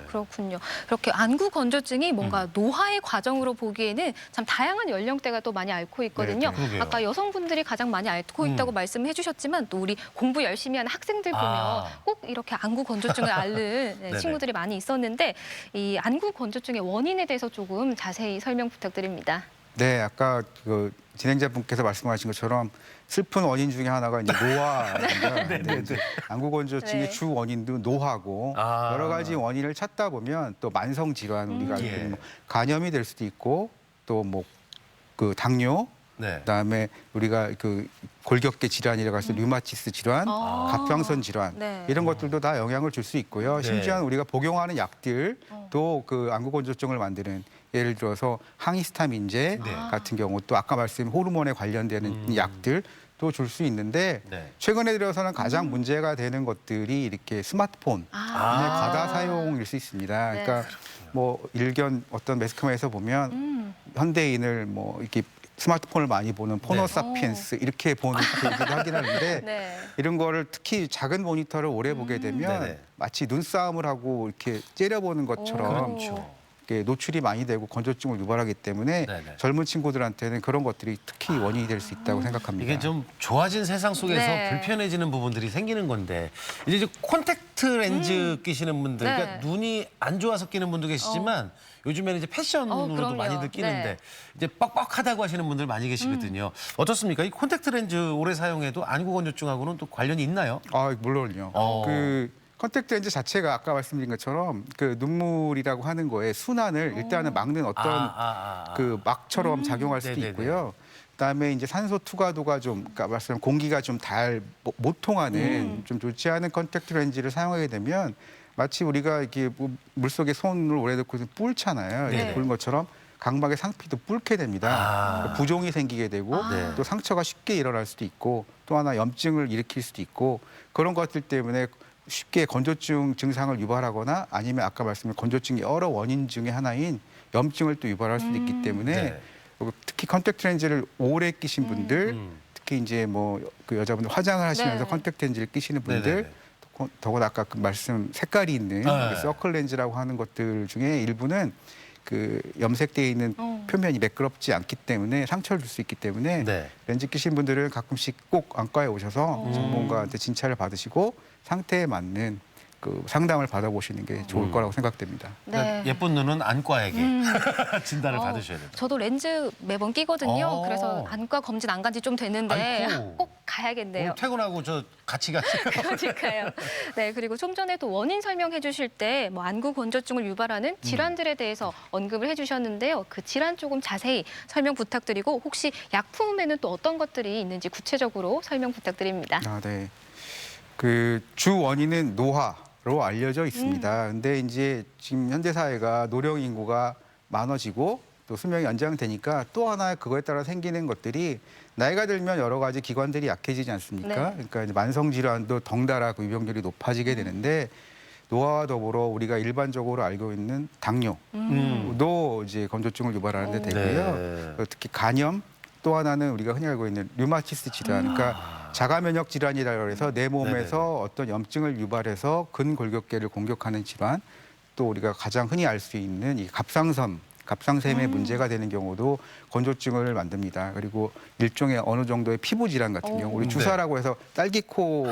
그렇군요. 이렇게 안구 건조증이 뭔가 노화의 과정으로 보기에는 참 다양한 연령대가 또 많이 앓고 있거든요. 네, 그러게요. 아까 여성분들이 가장 많이 앓고 있다고 말씀해 주셨지만 또 우리 공부 열심히 하는 학생들 보면 꼭 이렇게 안구 건조증을 앓는 네네. 친구들이 많이 있었는데 이 안구 건조증의 원인에 대해서 조금 자세히 설명 부탁드립니다. 네, 아까 그 진행자분께서 말씀하신 것처럼 슬픈 원인 중에 하나가 이제 노화입니다. 네, 이제 안구 건조증의 네. 주 원인도 노화고 여러 가지 원인을 찾다 보면 또 만성 질환 우리가 알고 있는 뭐 간염이 될 수도 있고 또 뭐 그 당뇨 네. 그다음에 우리가 그 골격계 질환이라고 해서 류마티스 질환, 갑상선 질환 네. 이런 것들도 다 영향을 줄 수 있고요. 네. 심지어는 우리가 복용하는 약들도 그 안구 건조증을 만드는 예를 들어서 항히스타민제 네. 같은 경우 또 아까 말씀드린 호르몬에 관련되는 약들도 줄 수 있는데 네. 최근에 들어서는 가장 문제가 되는 것들이 이렇게 스마트폰의 과다 사용일 수 있습니다. 네. 그러니까 뭐 일견 어떤 매스컴에서 보면 현대인을 뭐 이렇게 스마트폰을 많이 보는 포노사피엔스 이렇게 보는 얘기도 하긴 하는데 네. 이런 거를 특히 작은 모니터를 오래 보게 되면 네네. 마치 눈싸움을 하고 이렇게 째려보는 것처럼 그렇죠. 이렇게 노출이 많이 되고 건조증을 유발하기 때문에 네네. 젊은 친구들한테는 그런 것들이 특히 원인이 될 수 있다고 생각합니다. 이게 좀 좋아진 세상 속에서 네. 불편해지는 부분들이 생기는 건데 이제 콘택트 렌즈 끼시는 분들, 네. 그러니까 눈이 안 좋아서 끼는 분도 계시지만 요즘에는 이제 패션으로도 그럼요. 많이들 끼는데 네. 이제 뻑뻑하다고 하시는 분들 많이 계시거든요. 어떻습니까? 이 콘택트 렌즈 오래 사용해도 안구 건조증하고는 또 관련이 있나요? 아, 물론요. 그 컨택트 렌즈 자체가 아까 말씀드린 것처럼 그 눈물이라고 하는 거에 순환을 일단은 막는 어떤 그 막처럼 작용할 수도 네네네. 있고요. 그다음에 이제 산소 투과도가 좀, 그러니까 말씀 공기가 좀 잘 못 통하는 좀 좋지 않은 컨택트 렌즈를 사용하게 되면 마치 우리가 이렇게 물속에 손을 오래 넣고 뿔잖아요. 네네. 이렇게 부는 것처럼 각막의 상피도 뿔게 됩니다. 부종이 생기게 되고 네. 또 상처가 쉽게 일어날 수도 있고 또 하나 염증을 일으킬 수도 있고 그런 것들 때문에 쉽게 건조증 증상을 유발하거나 아니면 아까 말씀드린 건조증의 여러 원인 중에 하나인 염증을 또 유발할 수도 있기 때문에 네. 특히 컨택트 렌즈를 오래 끼신 분들 특히 이제 뭐 그 여자분들 화장을 하시면서 네. 컨택트 렌즈를 끼시는 분들 네네네. 더구나 아까 그 말씀 색깔이 있는 네. 그 서클 렌즈라고 하는 것들 중에 일부는 그 염색되어 있는 표면이 매끄럽지 않기 때문에 상처를 줄 수 있기 때문에 네. 렌즈 끼신 분들은 가끔씩 꼭 안과에 오셔서 전문가한테 진찰을 받으시고 상태에 맞는 그 상담을 받아보시는 게 좋을 거라고 생각됩니다. 네. 예쁜 눈은 안과에게 진단을 받으셔야 됩니다. 저도 렌즈 매번 끼거든요. 어. 그래서 안과 검진 안 간 지 좀 됐는데 아이고. 꼭 가야겠네요. 오늘 퇴근하고 저 같이 가세요. 그러니까요. 네, 그리고 좀 전에도 원인 설명해 주실 때 뭐 안구 건조증을 유발하는 질환들에 대해서 언급을 해주셨는데요. 그 질환 조금 자세히 설명 부탁드리고 혹시 약품에는 또 어떤 것들이 있는지 구체적으로 설명 부탁드립니다. 아, 네. 그 주 원인은 노화로 알려져 있습니다. 근데 이제 지금 현대 사회가 노령 인구가 많아지고 또 수명이 연장되니까 또 하나 그거에 따라 생기는 것들이 나이가 들면 여러 가지 기관들이 약해지지 않습니까? 네. 그러니까 이제 만성 질환도 덩달아 그 유병률이 높아지게 되는데 노화와 더불어 우리가 일반적으로 알고 있는 당뇨도 이제 건조증을 유발하는 데 되고요. 네. 특히 간염 또 하나는 우리가 흔히 알고 있는 류마티스 질환, 그러니까 자가 면역 질환이라고 해서 내 몸에서 어떤 염증을 유발해서 근골격계를 공격하는 질환, 또 우리가 가장 흔히 알 수 있는 이 갑상샘의 문제가 되는 경우도 건조증을 만듭니다. 그리고 일종의 어느 정도의 피부 질환 같은 경우, 우리 주사라고 해서 딸기코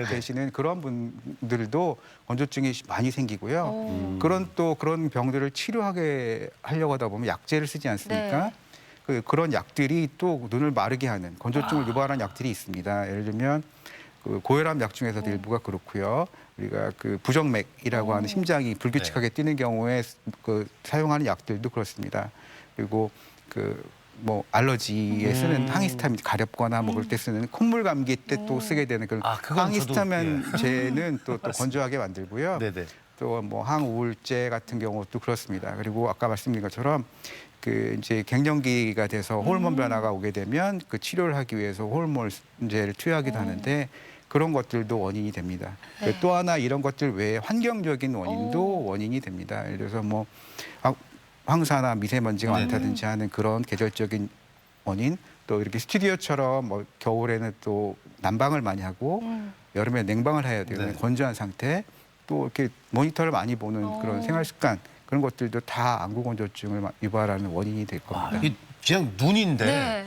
되시는 그런 분들도 건조증이 많이 생기고요. 그런 병들을 치료하게 하려고 하다 보면 약제를 쓰지 않습니까? 네. 그런 약들이 또 눈을 마르게 하는 건조증을 유발하는 약들이 있습니다. 예를 들면 그 고혈압 약 중에서도 일부가 그렇고요. 우리가 그 부정맥이라고 하는 심장이 불규칙하게 뛰는 경우에 그 사용하는 약들도 그렇습니다. 그리고 그 뭐 알러지에 쓰는 항히스타민 가렵거나 뭐 그럴 때 쓰는 콧물 감기 때 또 쓰게 되는 그런 항히스타민제는 또 건조하게 만들고요. 네네. 또 뭐 항우울제 같은 경우도 그렇습니다. 그리고 아까 말씀드린 것처럼 그 이제 갱년기가 돼서 호르몬 변화가 오게 되면 그 치료를 하기 위해서 호르몬제를 투여하기도 하는데 그런 것들도 원인이 됩니다. 네. 또 하나 이런 것들 외에 환경적인 원인도 원인이 됩니다. 예를 들어서 뭐 황사나 미세먼지가 많다든지 하는 그런 계절적인 원인, 또 이렇게 스튜디오처럼 뭐 겨울에는 또 난방을 많이 하고 여름에 냉방을 해야 되는 건조한 상태, 또 이렇게 모니터를 많이 보는 그런 생활 습관, 그런 것들도 다 안구 건조증을 유발하는 원인이 될 겁니다. 이게 그냥 눈인데 네.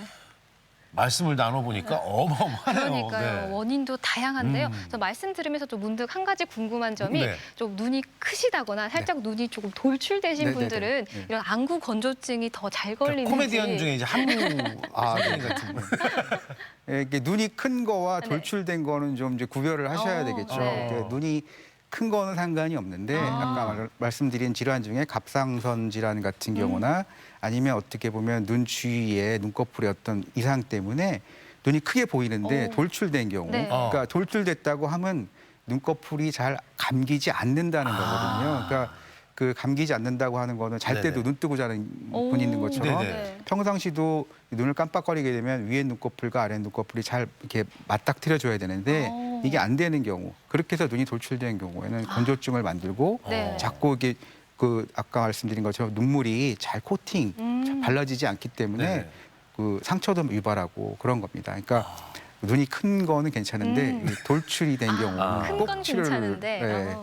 말씀을 나눠보니까 어마어마하네요. 그러니까요. 네. 원인도 다양한데요. 저 말씀 들으면서 또 문득 한 가지 궁금한 점이 네. 좀 눈이 크시다거나 살짝 눈이 조금 돌출되신 네, 네, 분들은 네, 네. 이런 안구 건조증이 더 잘 걸리는지. 코미디언 중에 이제 한무 선생님 같은 분. 이게 눈이 큰 거와 돌출된 거는 좀 이제 구별을 하셔야 되겠죠. 네. 그러니까 눈이 큰 거는 상관이 없는데 아까 말씀드린 질환 중에 갑상선 질환 같은 경우나 아니면 어떻게 보면 눈 주위에 눈꺼풀의 어떤 이상 때문에 눈이 크게 보이는데 돌출된 경우, 네. 그러니까 돌출됐다고 하면 눈꺼풀이 잘 감기지 않는다는 거거든요. 그러니까 그 감기지 않는다고 하는 거는 잘 때도 네네. 눈 뜨고 자는 분 있는 것처럼 네네. 평상시도 눈을 깜빡거리게 되면 위에 눈꺼풀과 아래 눈꺼풀이 잘 이렇게 맞닥뜨려줘야 되는데 이게 안 되는 경우, 그렇게 해서 눈이 돌출된 경우에는 건조증을 만들고 네. 자꾸 이게 그 아까 말씀드린 것처럼 눈물이 잘 코팅, 잘 발라지지 않기 때문에 네네. 그 상처도 유발하고 그런 겁니다. 그러니까 눈이 큰 거는 괜찮은데 이 돌출이 된 경우는 큰 꼭 건 치료를 괜찮은데. 네.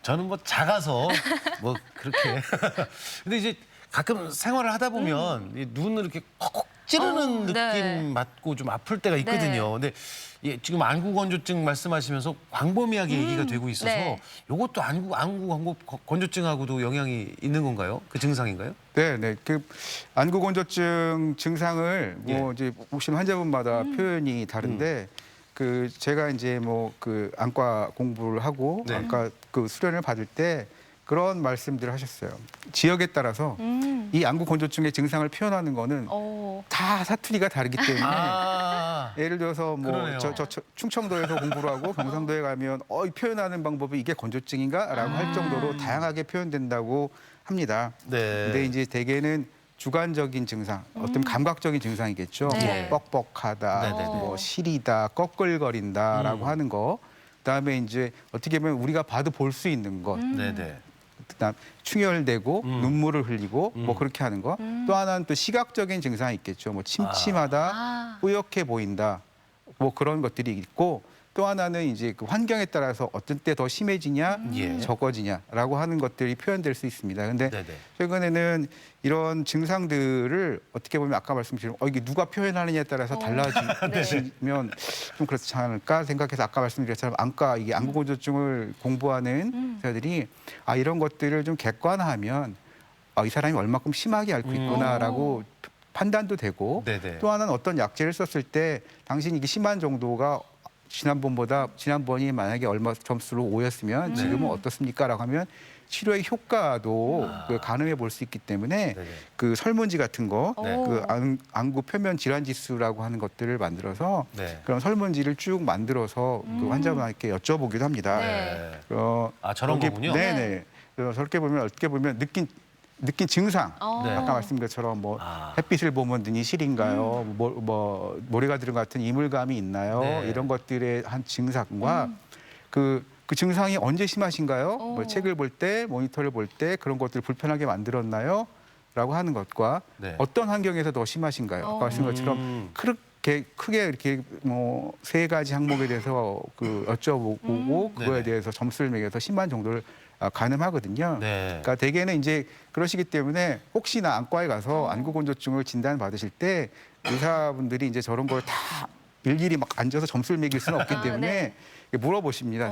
저는 뭐 작아서 뭐 그렇게. 근데 이제 가끔 생활을 하다 보면 이 눈을 이렇게 콕콕 찌르는 느낌 네. 맞고 좀 아플 때가 있거든요. 근데 예, 지금 안구 건조증 말씀하시면서 광범위하게 얘기가 되고 있어서 네. 이것도 안구 건조증하고도 영향이 있는 건가요? 그 증상인가요? 네, 네. 그 안구 건조증 증상을 뭐 이제 오신 환자분마다 표현이 다른데 그 제가 이제 뭐 그 안과 공부를 하고 네. 안과 그 수련을 받을 때 그런 말씀들을 하셨어요. 지역에 따라서 이 안구 건조증의 증상을 표현하는 거는 다 사투리가 다르기 때문에 예를 들어서 뭐 그러네요. 저 충청도에서 공부를 하고 경상도에 가면 이 표현하는 방법이 이게 건조증인가라고 할 정도로 다양하게 표현된다고 합니다. 네. 근데 이제 대개는 주관적인 증상, 어떤 감각적인 증상이겠죠. 네. 뭐 뻑뻑하다, 네네네. 뭐 시리다, 꺼끌거린다라고 하는 거. 그다음에 이제 어떻게 보면 우리가 봐도 볼 수 있는 것. 네네. 그다음 충혈되고 눈물을 흘리고 뭐 그렇게 하는 거. 또 하나는 또 시각적인 증상이 있겠죠. 뭐 침침하다, 뿌옇게 보인다, 뭐 그런 것들이 있고. 또 하나는 이제 그 환경에 따라서 어떤 때 더 심해지냐, 예. 적어지냐라고 하는 것들이 표현될 수 있습니다. 근데 네네. 최근에는 이런 증상들을 어떻게 보면 아까 말씀드린 이게 누가 표현하느냐에 따라서 달라지면 좀 그렇지 않을까 생각해서 아까 말씀드린 것처럼 이게 안구건조증을 공부하는 의사들이 이런 것들을 좀 객관화하면 이 사람이 얼마큼 심하게 앓고 있구나라고 판단도 되고 네네. 또 하나는 어떤 약제를 썼을 때 당신이 이게 심한 정도가 지난번이 만약에 얼마 점수로 5였으면 지금은 어떻습니까라고 하면 치료의 효과도 가늠해 볼 수 있기 때문에 네네. 그 설문지 같은 거, 네. 그 안구 표면 질환 지수라고 하는 것들을 만들어서 네. 그런 설문지를 쭉 만들어서 그 환자분께 여쭤보기도 합니다. 네. 저런 거기- 거군요. 네네. 그래서 저렇게 보면 어떻게 보면 느낀 증상, 네. 아까 말씀드린 것처럼 뭐 햇빛을 보면 눈이 시린가요? 뭐 모래가 들은 것 같은 이물감이 있나요? 네. 이런 것들의 한 증상과 그 증상이 언제 심하신가요? 뭐 책을 볼 때, 모니터를 볼 때 그런 것들을 불편하게 만들었나요? 라고 하는 것과 네. 어떤 환경에서 더 심하신가요? 아까 말씀드린 것처럼 그렇게 크게 이렇게 뭐 3가지 항목에 대해서 그 여쭤보고 그거에 네네. 대해서 점수를 매겨서 심한 정도를 가늠하거든요. 네. 그러니까 대개는 이제 그러시기 때문에 혹시나 안과에 가서 안구건조증을 진단받으실 때 의사분들이 이제 저런 걸 다 일일이 막 앉아서 점수를 매길 수는 없기 때문에 물어보십니다.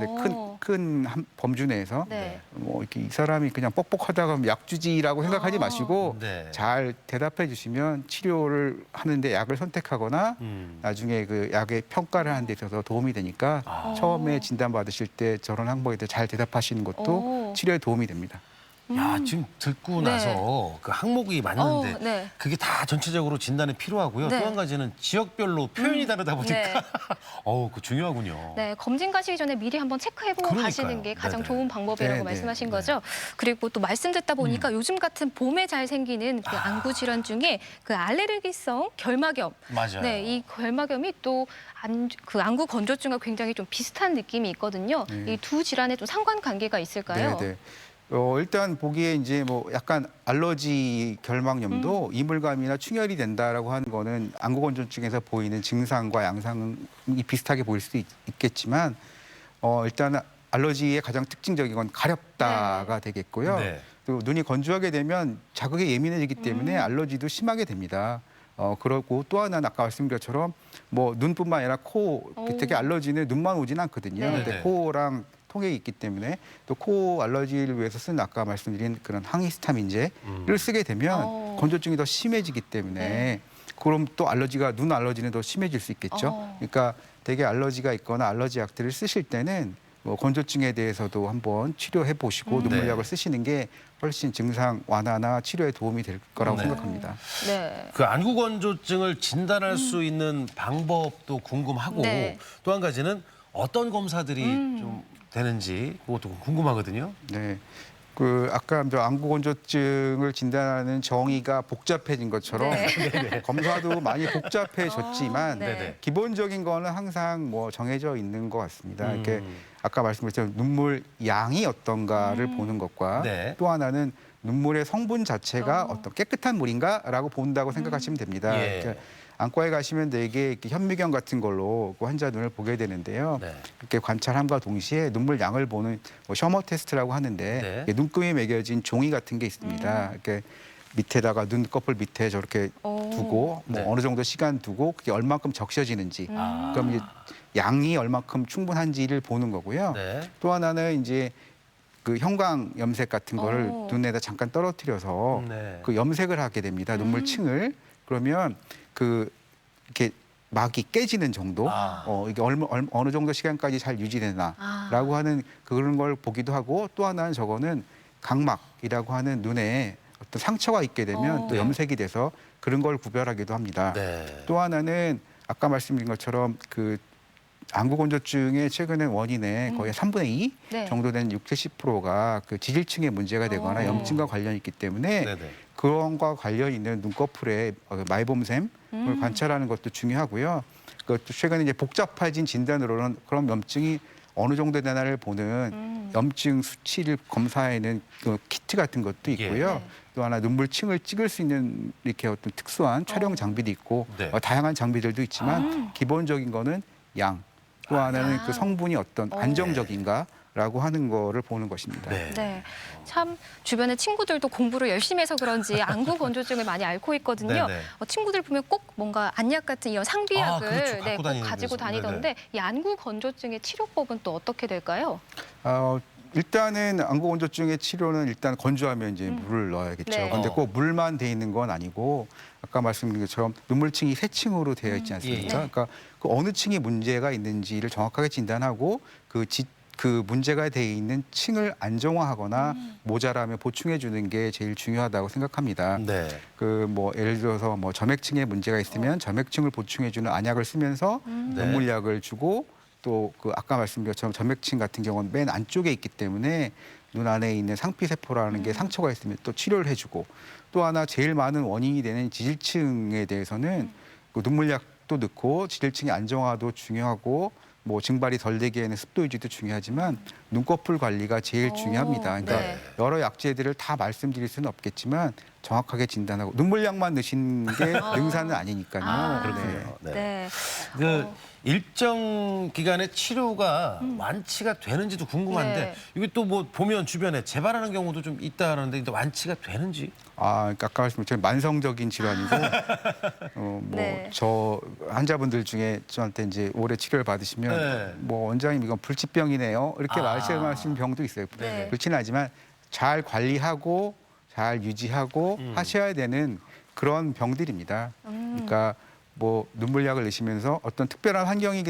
큰 범주 내에서 네. 뭐 이렇게 이 사람이 그냥 뻑뻑하다가 하면 약주지라고 생각하지 마시고 네. 잘 대답해 주시면 치료를 하는데 약을 선택하거나 나중에 그 약의 평가를 하는 데 있어서 도움이 되니까 처음에 진단받으실 때 저런 항목에 대해 잘 대답하시는 것도 치료에 도움이 됩니다. 야, 지금 듣고 네. 나서 그 항목이 많은데 네. 그게 다 전체적으로 진단에 필요하고요. 네. 또 한 가지는 지역별로 표현이 다르다 보니까 네. 그 중요하군요. 네, 검진 가시기 전에 미리 한번 체크해보고 그러니까요. 가시는 게 가장 네네. 좋은 방법이라고 네네. 말씀하신 거죠. 그리고 또 말씀 듣다 보니까 요즘 같은 봄에 잘 생기는 그 안구 질환 중에 그 알레르기성 결막염. 맞아요. 네, 이 결막염이 또 그 안구 건조증과 굉장히 좀 비슷한 느낌이 있거든요. 네. 이 두 질환에 좀 상관관계가 있을까요? 네. 일단 보기에 이제 뭐 약간 알러지 결막염도 이물감이나 충혈이 된다라고 하는 거는 안구건조증에서 보이는 증상과 양상이 비슷하게 보일 수도 있겠지만 일단 알러지의 가장 특징적인 건 가렵다가 되겠고요. 네. 또 눈이 건조하게 되면 자극에 예민해지기 때문에 알러지도 심하게 됩니다. 그러고 또 하나는 아까 말씀드린 것처럼 뭐 눈뿐만 아니라 코, 되게 알러지는 눈만 오진 않거든요. 네. 근데 코랑 통에 있기 때문에 또 코 알러지를 위해서 쓴 아까 말씀드린 그런 항히스타민제를 쓰게 되면 건조증이 더 심해지기 때문에 그럼 또 눈 알러지는 더 심해질 수 있겠죠. 그러니까 되게 알러지가 있거나 알러지 약들을 쓰실 때는 뭐 건조증에 대해서도 한번 치료해 보시고 눈물약을 쓰시는 게 훨씬 증상 완화나 치료에 도움이 될 거라고 생각합니다. 네. 그 안구 건조증을 진단할 수 있는 방법도 궁금하고 네. 또 한 가지는 어떤 검사들이 좀 되는지 그것도 궁금하거든요. 네. 그 아까 저 안구건조증을 진단하는 정의가 복잡해진 것처럼 검사도 많이 복잡해졌지만 네. 기본적인 거는 항상 뭐 정해져 있는 것 같습니다. 이렇게 아까 말씀드렸던 눈물 양이 어떤가를 보는 것과 네. 또 하나는 눈물의 성분 자체가 어떤 깨끗한 물인가라고 본다고 생각하시면 됩니다. 예. 그러니까 안과에 가시면 되게 이렇게 현미경 같은 걸로 그 환자 눈을 보게 되는데요. 네. 이렇게 관찰함과 동시에 눈물 양을 보는 뭐 셔머 테스트라고 하는데 네. 이게 눈금에 매겨진 종이 같은 게 있습니다. 이렇게 밑에다가 눈꺼풀 밑에 저렇게 두고 뭐 네. 어느 정도 시간 두고 그게 얼만큼 적셔지는지 그럼 이제 양이 얼만큼 충분한지를 보는 거고요. 네. 또 하나는 이제 그 형광 염색 같은 거를 눈에다 잠깐 떨어뜨려서 네. 그 염색을 하게 됩니다. 눈물층을. 그러면 그 이렇게 막이 깨지는 정도, 이게 어느 정도 시간까지 잘 유지되나라고 하는 그런 걸 보기도 하고 또 하나는 저거는 각막이라고 하는 눈에 어떤 상처가 있게 되면 또 염색이 돼서 그런 걸 구별하기도 합니다. 네. 또 하나는 아까 말씀드린 것처럼 그 안구건조증의 최근에 원인의 거의 3분의 2 네. 정도 되는 60~70%가 그 지질층에 문제가 되거나 염증과 관련이 있기 때문에 네네. 그런과 관련 있는 눈꺼풀에 마이봄샘을 관찰하는 것도 중요하고요. 그것도 최근에 이제 복잡해진 진단으로는 그런 염증이 어느 정도 되나를 보는 염증 수치를 검사하는 그 키트 같은 것도 있고요. 네. 또 하나 눈물층을 찍을 수 있는 이렇게 어떤 특수한 촬영 장비도 있고 네. 다양한 장비들도 있지만 기본적인 거는 양. 또 하나는 그 성분이 어떤 안정적인가라고 하는 거를 보는 것입니다. 네. 네, 참 주변에 친구들도 공부를 열심히 해서 그런지 안구 건조증을 많이 앓고 있거든요. 네네. 친구들 보면 꼭 뭔가 안약 같은 이런 상비약을 그렇죠. 네, 갖고 꼭 다니는 가지고 데서. 다니던데 이 안구 건조증의 치료법은 또 어떻게 될까요? 일단은 안구건조증의 치료는 일단 건조하면 이제 물을 넣어야겠죠. 네. 그런데 꼭 물만 돼 있는 건 아니고 아까 말씀드린 것처럼 눈물층이 3층으로 되어 있지 않습니까? 예. 그러니까 그 어느 층이 문제가 있는지를 정확하게 진단하고 그 문제가 돼 있는 층을 안정화하거나 모자라면 보충해 주는 게 제일 중요하다고 생각합니다. 네. 그 뭐 예를 들어서 뭐 점액층에 문제가 있으면 점액층을 보충해 주는 안약을 쓰면서 눈물약을 주고 또 그 아까 말씀드린 것처럼 점액층 같은 경우는 맨 안쪽에 있기 때문에 눈 안에 있는 상피세포라는 게 상처가 있으면 또 치료를 해주고 또 하나 제일 많은 원인이 되는 지질층에 대해서는 그 눈물약도 넣고 지질층의 안정화도 중요하고 뭐 증발이 덜 되기에는 습도 유지도 중요하지만 눈꺼풀 관리가 제일 중요합니다. 그러니까 네. 여러 약제들을 다 말씀드릴 수는 없겠지만 정확하게 진단하고 눈물약만 넣으시는 게 능사는 아니니까요. 그렇군요. 네. 네. 네. 그 일정 기간의 치료가 완치가 되는지도 궁금한데 네. 이게 또 뭐 보면 주변에 재발하는 경우도 좀 있다는데 완치가 되는지? 그러니까 아까 말씀드린 만성적인 질환이고 네. 저 환자분들 중에 저한테 이제 오래 치료를 받으시면 네. 뭐 원장님 이건 불치병이네요 이렇게 말씀하시는 병도 있어요. 네. 그렇지는 않지만 잘 관리하고 잘 유지하고 하셔야 되는 그런 병들입니다. 그러니까 뭐 눈물약을 넣으시면서 어떤 특별한 환경이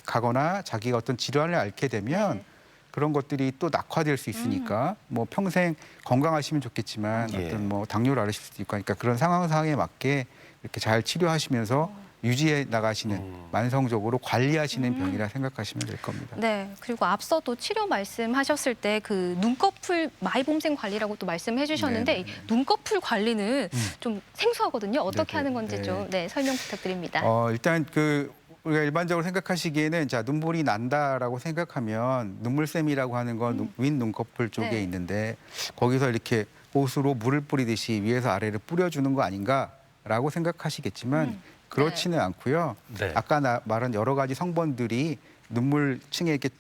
가거나 자기가 어떤 질환을 앓게 되면 그런 것들이 또 낙화될 수 있으니까 뭐 평생 건강하시면 좋겠지만 어떤 뭐 당뇨를 앓으실 수도 있고 그러니까 그런 상황에 맞게 이렇게 잘 치료하시면서 유지해 나가시는 만성적으로 관리하시는 병이라 생각하시면 될 겁니다. 네, 그리고 앞서도 치료 말씀하셨을 때 그 눈꺼풀 마이봄샘 관리라고 또 말씀해 주셨는데 이 눈꺼풀 관리는 좀 생소하거든요. 어떻게 하는 건지 좀 설명 부탁드립니다. 일단 우리가 일반적으로 생각하시기에는 자 눈물이 난다라고 생각하면 눈물샘이라고 하는 건 윗 눈꺼풀 쪽에 네. 있는데 거기서 이렇게 호스로 물을 뿌리듯이 위에서 아래를 뿌려주는 거 아닌가라고 생각하시겠지만 그렇지는 않고요. 네. 아까 말한 여러 가지 성분들이 눈물층에 이렇게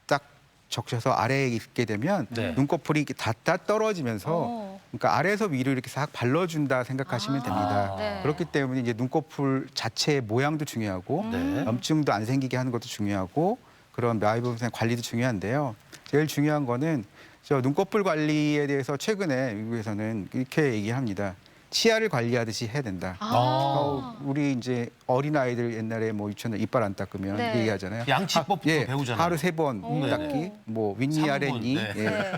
딱 적셔서 아래에 있게 되면 네. 눈꺼풀이 이렇게 닿다 떨어지면서 그러니까 아래에서 위로 이렇게 싹 발라준다 생각하시면 됩니다. 네. 그렇기 때문에 이제 눈꺼풀 자체의 모양도 중요하고 네. 염증도 안 생기게 하는 것도 중요하고 그런 마이봄샘 관리도 중요한데요. 제일 중요한 거는 저 눈꺼풀 관리에 대해서 최근에 미국에서는 이렇게 얘기합니다. 치아를 관리하듯이 해야 된다. 우리 이제 어린 아이들 옛날에 뭐 유치원에 이빨 안 닦으면 네. 얘기하잖아요. 양치법부터 배우잖아요. 하루 3번 닦기, 뭐 윗니 아랫니 네.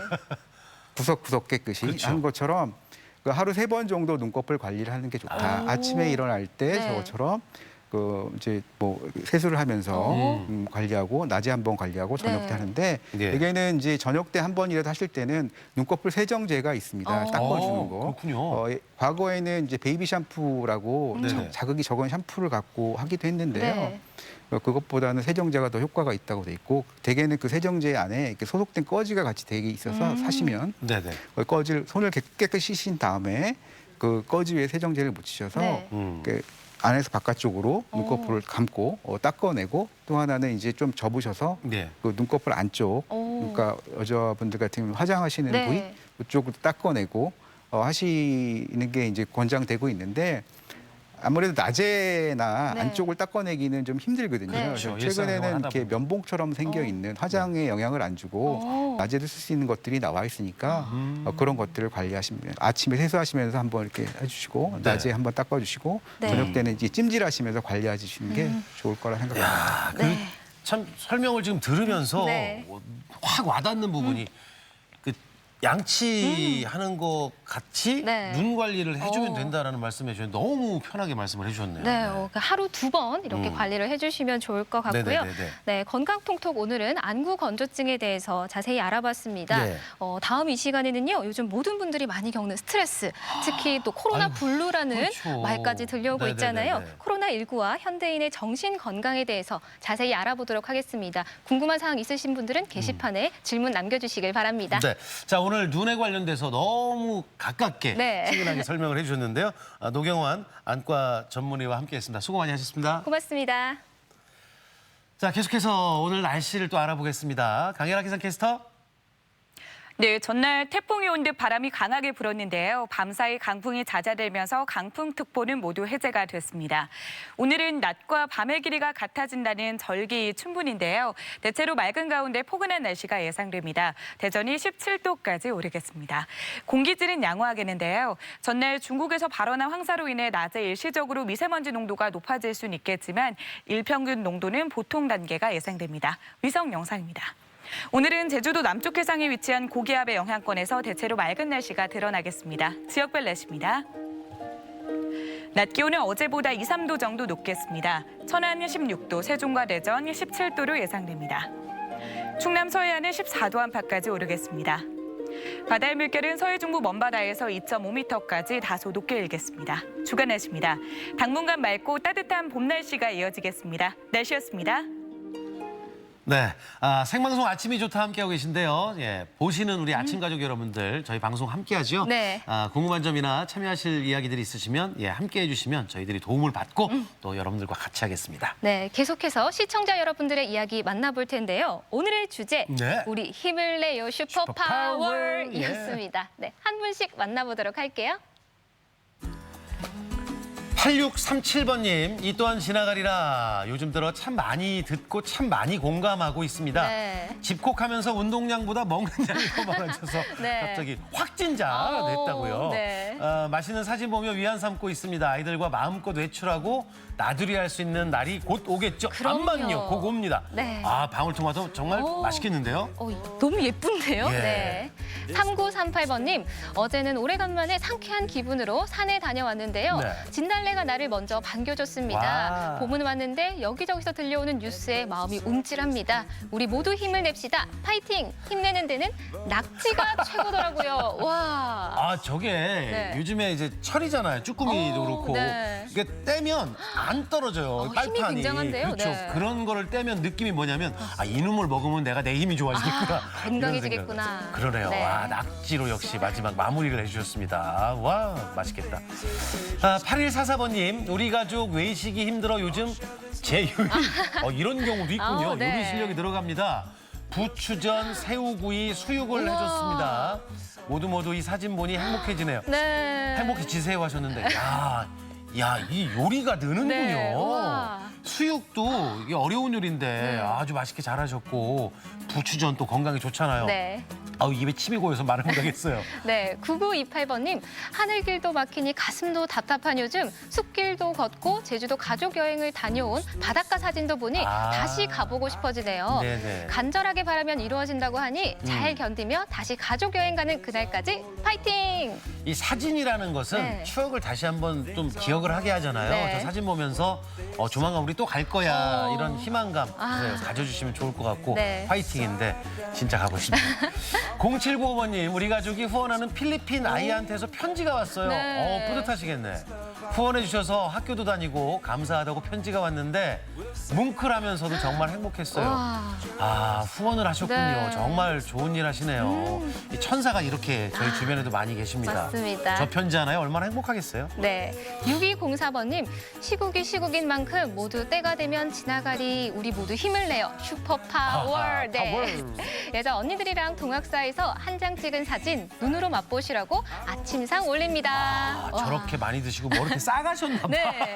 구석구석 깨끗이 그렇죠. 하는 것처럼 그 하루 3번 정도 눈꺼풀 관리를 하는 게 좋다. 아침에 일어날 때 네. 저것처럼 그 이제 뭐 세수를 하면서 관리하고 낮에 한 번 관리하고 저녁 때 네. 하는데 네. 여기는 이제 저녁 때 한 번이라도 하실 때는 눈꺼풀 세정제가 있습니다. 닦아주는 거. 그렇군요. 과거에는 이제 베이비 샴푸라고 네네. 자극이 적은 샴푸를 갖고 하기도 했는데요. 네. 그것보다는 세정제가 더 효과가 있다고 돼 있고 대개는 그 세정제 안에 이렇게 소독된 꺼지가 같이 되게 있어서 사시면 네네. 그 꺼지를 손을 깨끗이 씻은 다음에 그 꺼지 위에 세정제를 묻히셔서 네. 그 안에서 바깥쪽으로 눈꺼풀을 감고 닦아내고 또 하나는 이제 좀 접으셔서 네. 그 눈꺼풀 안쪽 그러니까 여자분들 같은 경우는 화장하시는 네. 부위 그쪽으로 닦아내고 하시는 게 이제 권장되고 있는데 아무래도 낮에나 네. 안쪽을 닦아내기는 좀 힘들거든요. 네. 그래서 그렇죠. 최근에는 일상생활 하다 이렇게 보면. 면봉처럼 생겨 있는 화장에 영향을 안 주고 낮에도 쓸 수 있는 것들이 나와 있으니까 그런 것들을 관리하시면 아침에 세수하시면서 한번 이렇게 해주시고 네. 낮에 한번 닦아주시고 네. 저녁 때는 이제 찜질하시면서 관리하시는 게 좋을 거라 생각합니다. 네. 참 설명을 지금 들으면서 네. 확 와닿는 부분이 양치하는 것 같이 네. 눈 관리를 해주면 된다라는 말씀해 주셨는데 너무 편하게 말씀을 해주셨네요. 네, 하루 2번 이렇게 관리를 해주시면 좋을 것 같고요. 네네네네. 네, 건강통톡 오늘은 안구 건조증에 대해서 자세히 알아봤습니다. 예. 다음 이 시간에는요, 요즘 모든 분들이 많이 겪는 스트레스, 특히 또 코로나 블루라는 그렇죠. 말까지 들려오고 있잖아요. 네네네네. 코로나19와 현대인의 정신 건강에 대해서 자세히 알아보도록 하겠습니다. 궁금한 사항 있으신 분들은 게시판에 질문 남겨주시길 바랍니다. 네. 자, 오늘 눈에 관련돼서 너무 가깝게 네. 친근하게 설명을 해주셨는데요. 노경환 안과 전문의와 함께했습니다. 수고 많이 하셨습니다. 고맙습니다. 자, 계속해서 오늘 날씨를 또 알아보겠습니다. 강혜라 기상캐스터. 네, 전날 태풍이 온 듯 바람이 강하게 불었는데요. 밤사이 강풍이 잦아들면서 강풍특보는 모두 해제가 됐습니다. 오늘은 낮과 밤의 길이가 같아진다는 절기춘분인데요. 대체로 맑은 가운데 포근한 날씨가 예상됩니다. 대전이 17도까지 오르겠습니다. 공기질은 양호하겠는데요. 전날 중국에서 발원한 황사로 인해 낮에 일시적으로 미세먼지 농도가 높아질 수는 있겠지만 일평균 농도는 보통 단계가 예상됩니다. 위성 영상입니다. 오늘은 제주도 남쪽 해상에 위치한 고기압의 영향권에서 대체로 맑은 날씨가 드러나겠습니다. 지역별 날씨입니다. 낮 기온은 어제보다 2, 3도 정도 높겠습니다. 천안 16도, 세종과 대전 17도로 예상됩니다. 충남 서해안은 14도 안팎까지 오르겠습니다. 바다의 물결은 서해 중부 먼바다에서 2.5m까지 다소 높게 일겠습니다. 주간 날씨입니다. 당분간 맑고 따뜻한 봄 날씨가 이어지겠습니다. 날씨였습니다. 네, 생방송 아침이 좋다 함께하고 계신데요. 예, 보시는 우리 아침 가족 여러분들 저희 방송 함께하죠. 네. 궁금한 점이나 참여하실 이야기들이 있으시면 함께해 주시면 저희들이 도움을 받고 또 여러분들과 같이 하겠습니다. 네, 계속해서 시청자 여러분들의 이야기 만나볼 텐데요. 오늘의 주제, 네. 우리 힘을 내요 슈퍼파워. 슈퍼파워였습니다. 네, 한 분씩 만나보도록 할게요. 8637번님, 이 또한 지나가리라. 요즘 들어 참 많이 듣고 참 많이 공감하고 있습니다. 네. 집콕하면서 운동량보다 먹는 양이 더 많아져서 네. 갑자기 확진자 됐다고요. 네. 맛있는 사진 보며 위안 삼고 있습니다. 아이들과 마음껏 외출하고 나들이 할 수 있는 날이 곧 오겠죠. 그럼요. 암만요, 곧 옵니다. 네. 방울토마토 정말 맛있겠는데요? 너무 예쁜데요? 예. 네. 3938번님, 어제는 오래간만에 상쾌한 기분으로 산에 다녀왔는데요. 네. 진달래가 나를 먼저 반겨줬습니다. 와. 봄은 왔는데 여기저기서 들려오는 뉴스에 마음이 움찔합니다. 우리 모두 힘을 냅시다. 파이팅! 힘내는 데는 낙지가 최고더라고요. 와. 저게 네. 요즘에 이제 철이잖아요. 쭈꾸미도 그렇고. 네. 이게 떼면 안 떨어져요. 힘이 빨판이. 굉장한데요? 그렇죠. 네. 그런 거를 떼면 느낌이 뭐냐면 이놈을 먹으면 내가 내 힘이 좋아지겠구나. 건강해지겠구나. 이런 생각. 그러네요. 네. 낙지로 역시 마지막 마무리를 해주셨습니다. 와, 맛있겠다. 8144번님, 우리 가족 외식이 힘들어 요즘 제 요리. 이런 경우도 있군요. 네. 요리 실력이 들어갑니다. 부추전, 새우구이, 수육을 해줬습니다. 모두 이 사진 보니 행복해지네요. 네. 행복해지세요 하셨는데, 이 요리가 느는군요. 네. 우와. 수육도 이게 어려운 요리인데 아주 맛있게 잘하셨고 부추전 또 건강에 좋잖아요. 네. 입에 침이 고여서 말을 못하겠어요. 네, 9928번님, 하늘길도 막히니 가슴도 답답한 요즘 숲길도 걷고 제주도 가족 여행을 다녀온 바닷가 사진도 보니 다시 가보고 싶어지네요. 네네. 간절하게 바라면 이루어진다고 하니 잘 견디며 다시 가족 여행 가는 그날까지 파이팅! 이 사진이라는 것은 네. 추억을 다시 한번 좀 기억을 하게 하잖아요. 네. 저 사진 보면서 조만간 우리 또 갈 거야 이런 희망감 가져주시면 좋을 것 같고 네. 파이팅인데 진짜 가고 싶네요. 0795번님, 우리 가족이 후원하는 필리핀 아이한테서 편지가 왔어요. 네. 뿌듯하시겠네. 후원해 주셔서 학교도 다니고 감사하다고 편지가 왔는데 뭉클하면서도 정말 행복했어요. 후원을 하셨군요. 네. 정말 좋은 일 하시네요. 이 천사가 이렇게 저희 주변에도 많이 계십니다. 맞습니다. 저 편지 하나요? 얼마나 행복하겠어요? 네, 6204번님, 시국이 시국인 만큼 모두 때가 되면 지나가리 우리 모두 힘을 내요. 슈퍼파워. 네. 예전 언니들이랑 동학사에서 한 장 찍은 사진 눈으로 맛보시라고 아침상 올립니다. 저렇게 많이 드시고 뭐 이렇게 싸가셨나 봐. 네.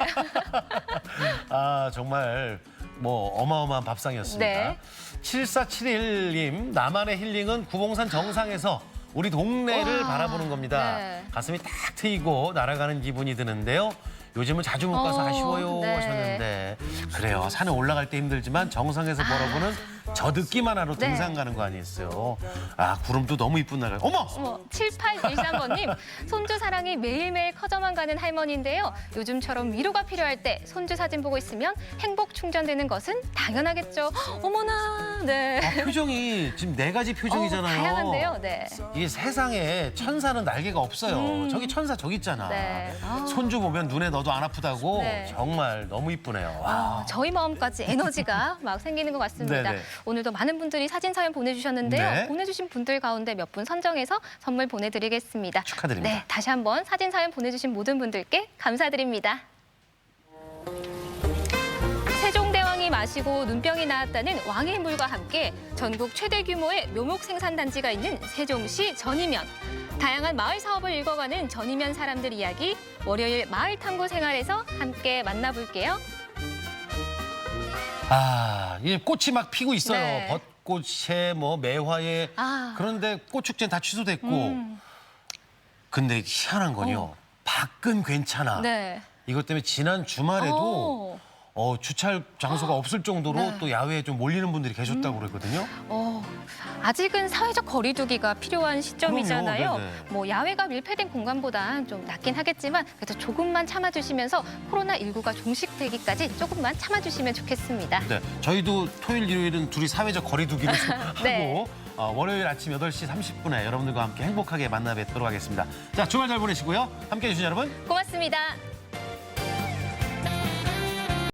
정말 어마어마한 밥상이었습니다. 네. 7471님, 나만의 힐링은 구봉산 정상에서 우리 동네를 바라보는 겁니다. 네. 가슴이 딱 트이고 날아가는 기분이 드는데요. 요즘은 자주 못 가서 아쉬워요 네. 하셨는데 그래요. 산에 올라갈 때 힘들지만 정상에서 바라보는 저 듣기만 하러 네. 등산 가는 거 아니겠어요? 아, 구름도 너무 이쁜 날. 어머! 7813번님, 손주 사랑이 매일매일 커져만 가는 할머니인데요. 요즘처럼 위로가 필요할 때 손주 사진 보고 있으면 행복 충전되는 것은 당연하겠죠. 어머나, 네. 아, 표정이 지금 4가지 표정이잖아요. 다양한데요, 네. 이게 세상에 천사는 날개가 없어요. 저기 천사 저기 있잖아. 네. 손주 보면 눈에 넣어도 안 아프다고 네. 정말 너무 이쁘네요. 와. 저희 마음까지 에너지가 막 생기는 것 같습니다. 네네. 오늘도 많은 분들이 사진 사연 보내주셨는데요. 네. 보내주신 분들 가운데 몇 분 선정해서 선물 보내드리겠습니다. 축하드립니다. 네, 다시 한번 사진 사연 보내주신 모든 분들께 감사드립니다. 세종대왕이 마시고 눈병이 나았다는 왕의 물과 함께 전국 최대 규모의 묘목 생산단지가 있는 세종시 전이면. 다양한 마을 사업을 읽어가는 전이면 사람들 이야기, 월요일 마을 탐구 생활에서 함께 만나볼게요. 아, 이 꽃이 막 피고 있어요. 네. 벚꽃에 뭐 매화에. 그런데 꽃축제는 다 취소됐고. 근데 희한한 건요. 밖은 괜찮아. 네. 이것 때문에 지난 주말에도 주차할 장소가 없을 정도로 네. 또 야외에 좀 몰리는 분들이 계셨다고 그랬거든요. 아직은 사회적 거리두기가 필요한 시점이잖아요. 그럼요. 네네. 뭐 야외가 밀폐된 공간보단 좀 낫긴 하겠지만 그래도 조금만 참아주시면서 코로나19가 종식되기까지 조금만 참아주시면 좋겠습니다. 네, 저희도 토요일, 일요일은 둘이 사회적 거리두기를 좀 네. 하고 월요일 아침 8시 30분에 여러분들과 함께 행복하게 만나 뵙도록 하겠습니다. 자, 주말 잘 보내시고요. 함께해 주신 여러분 고맙습니다.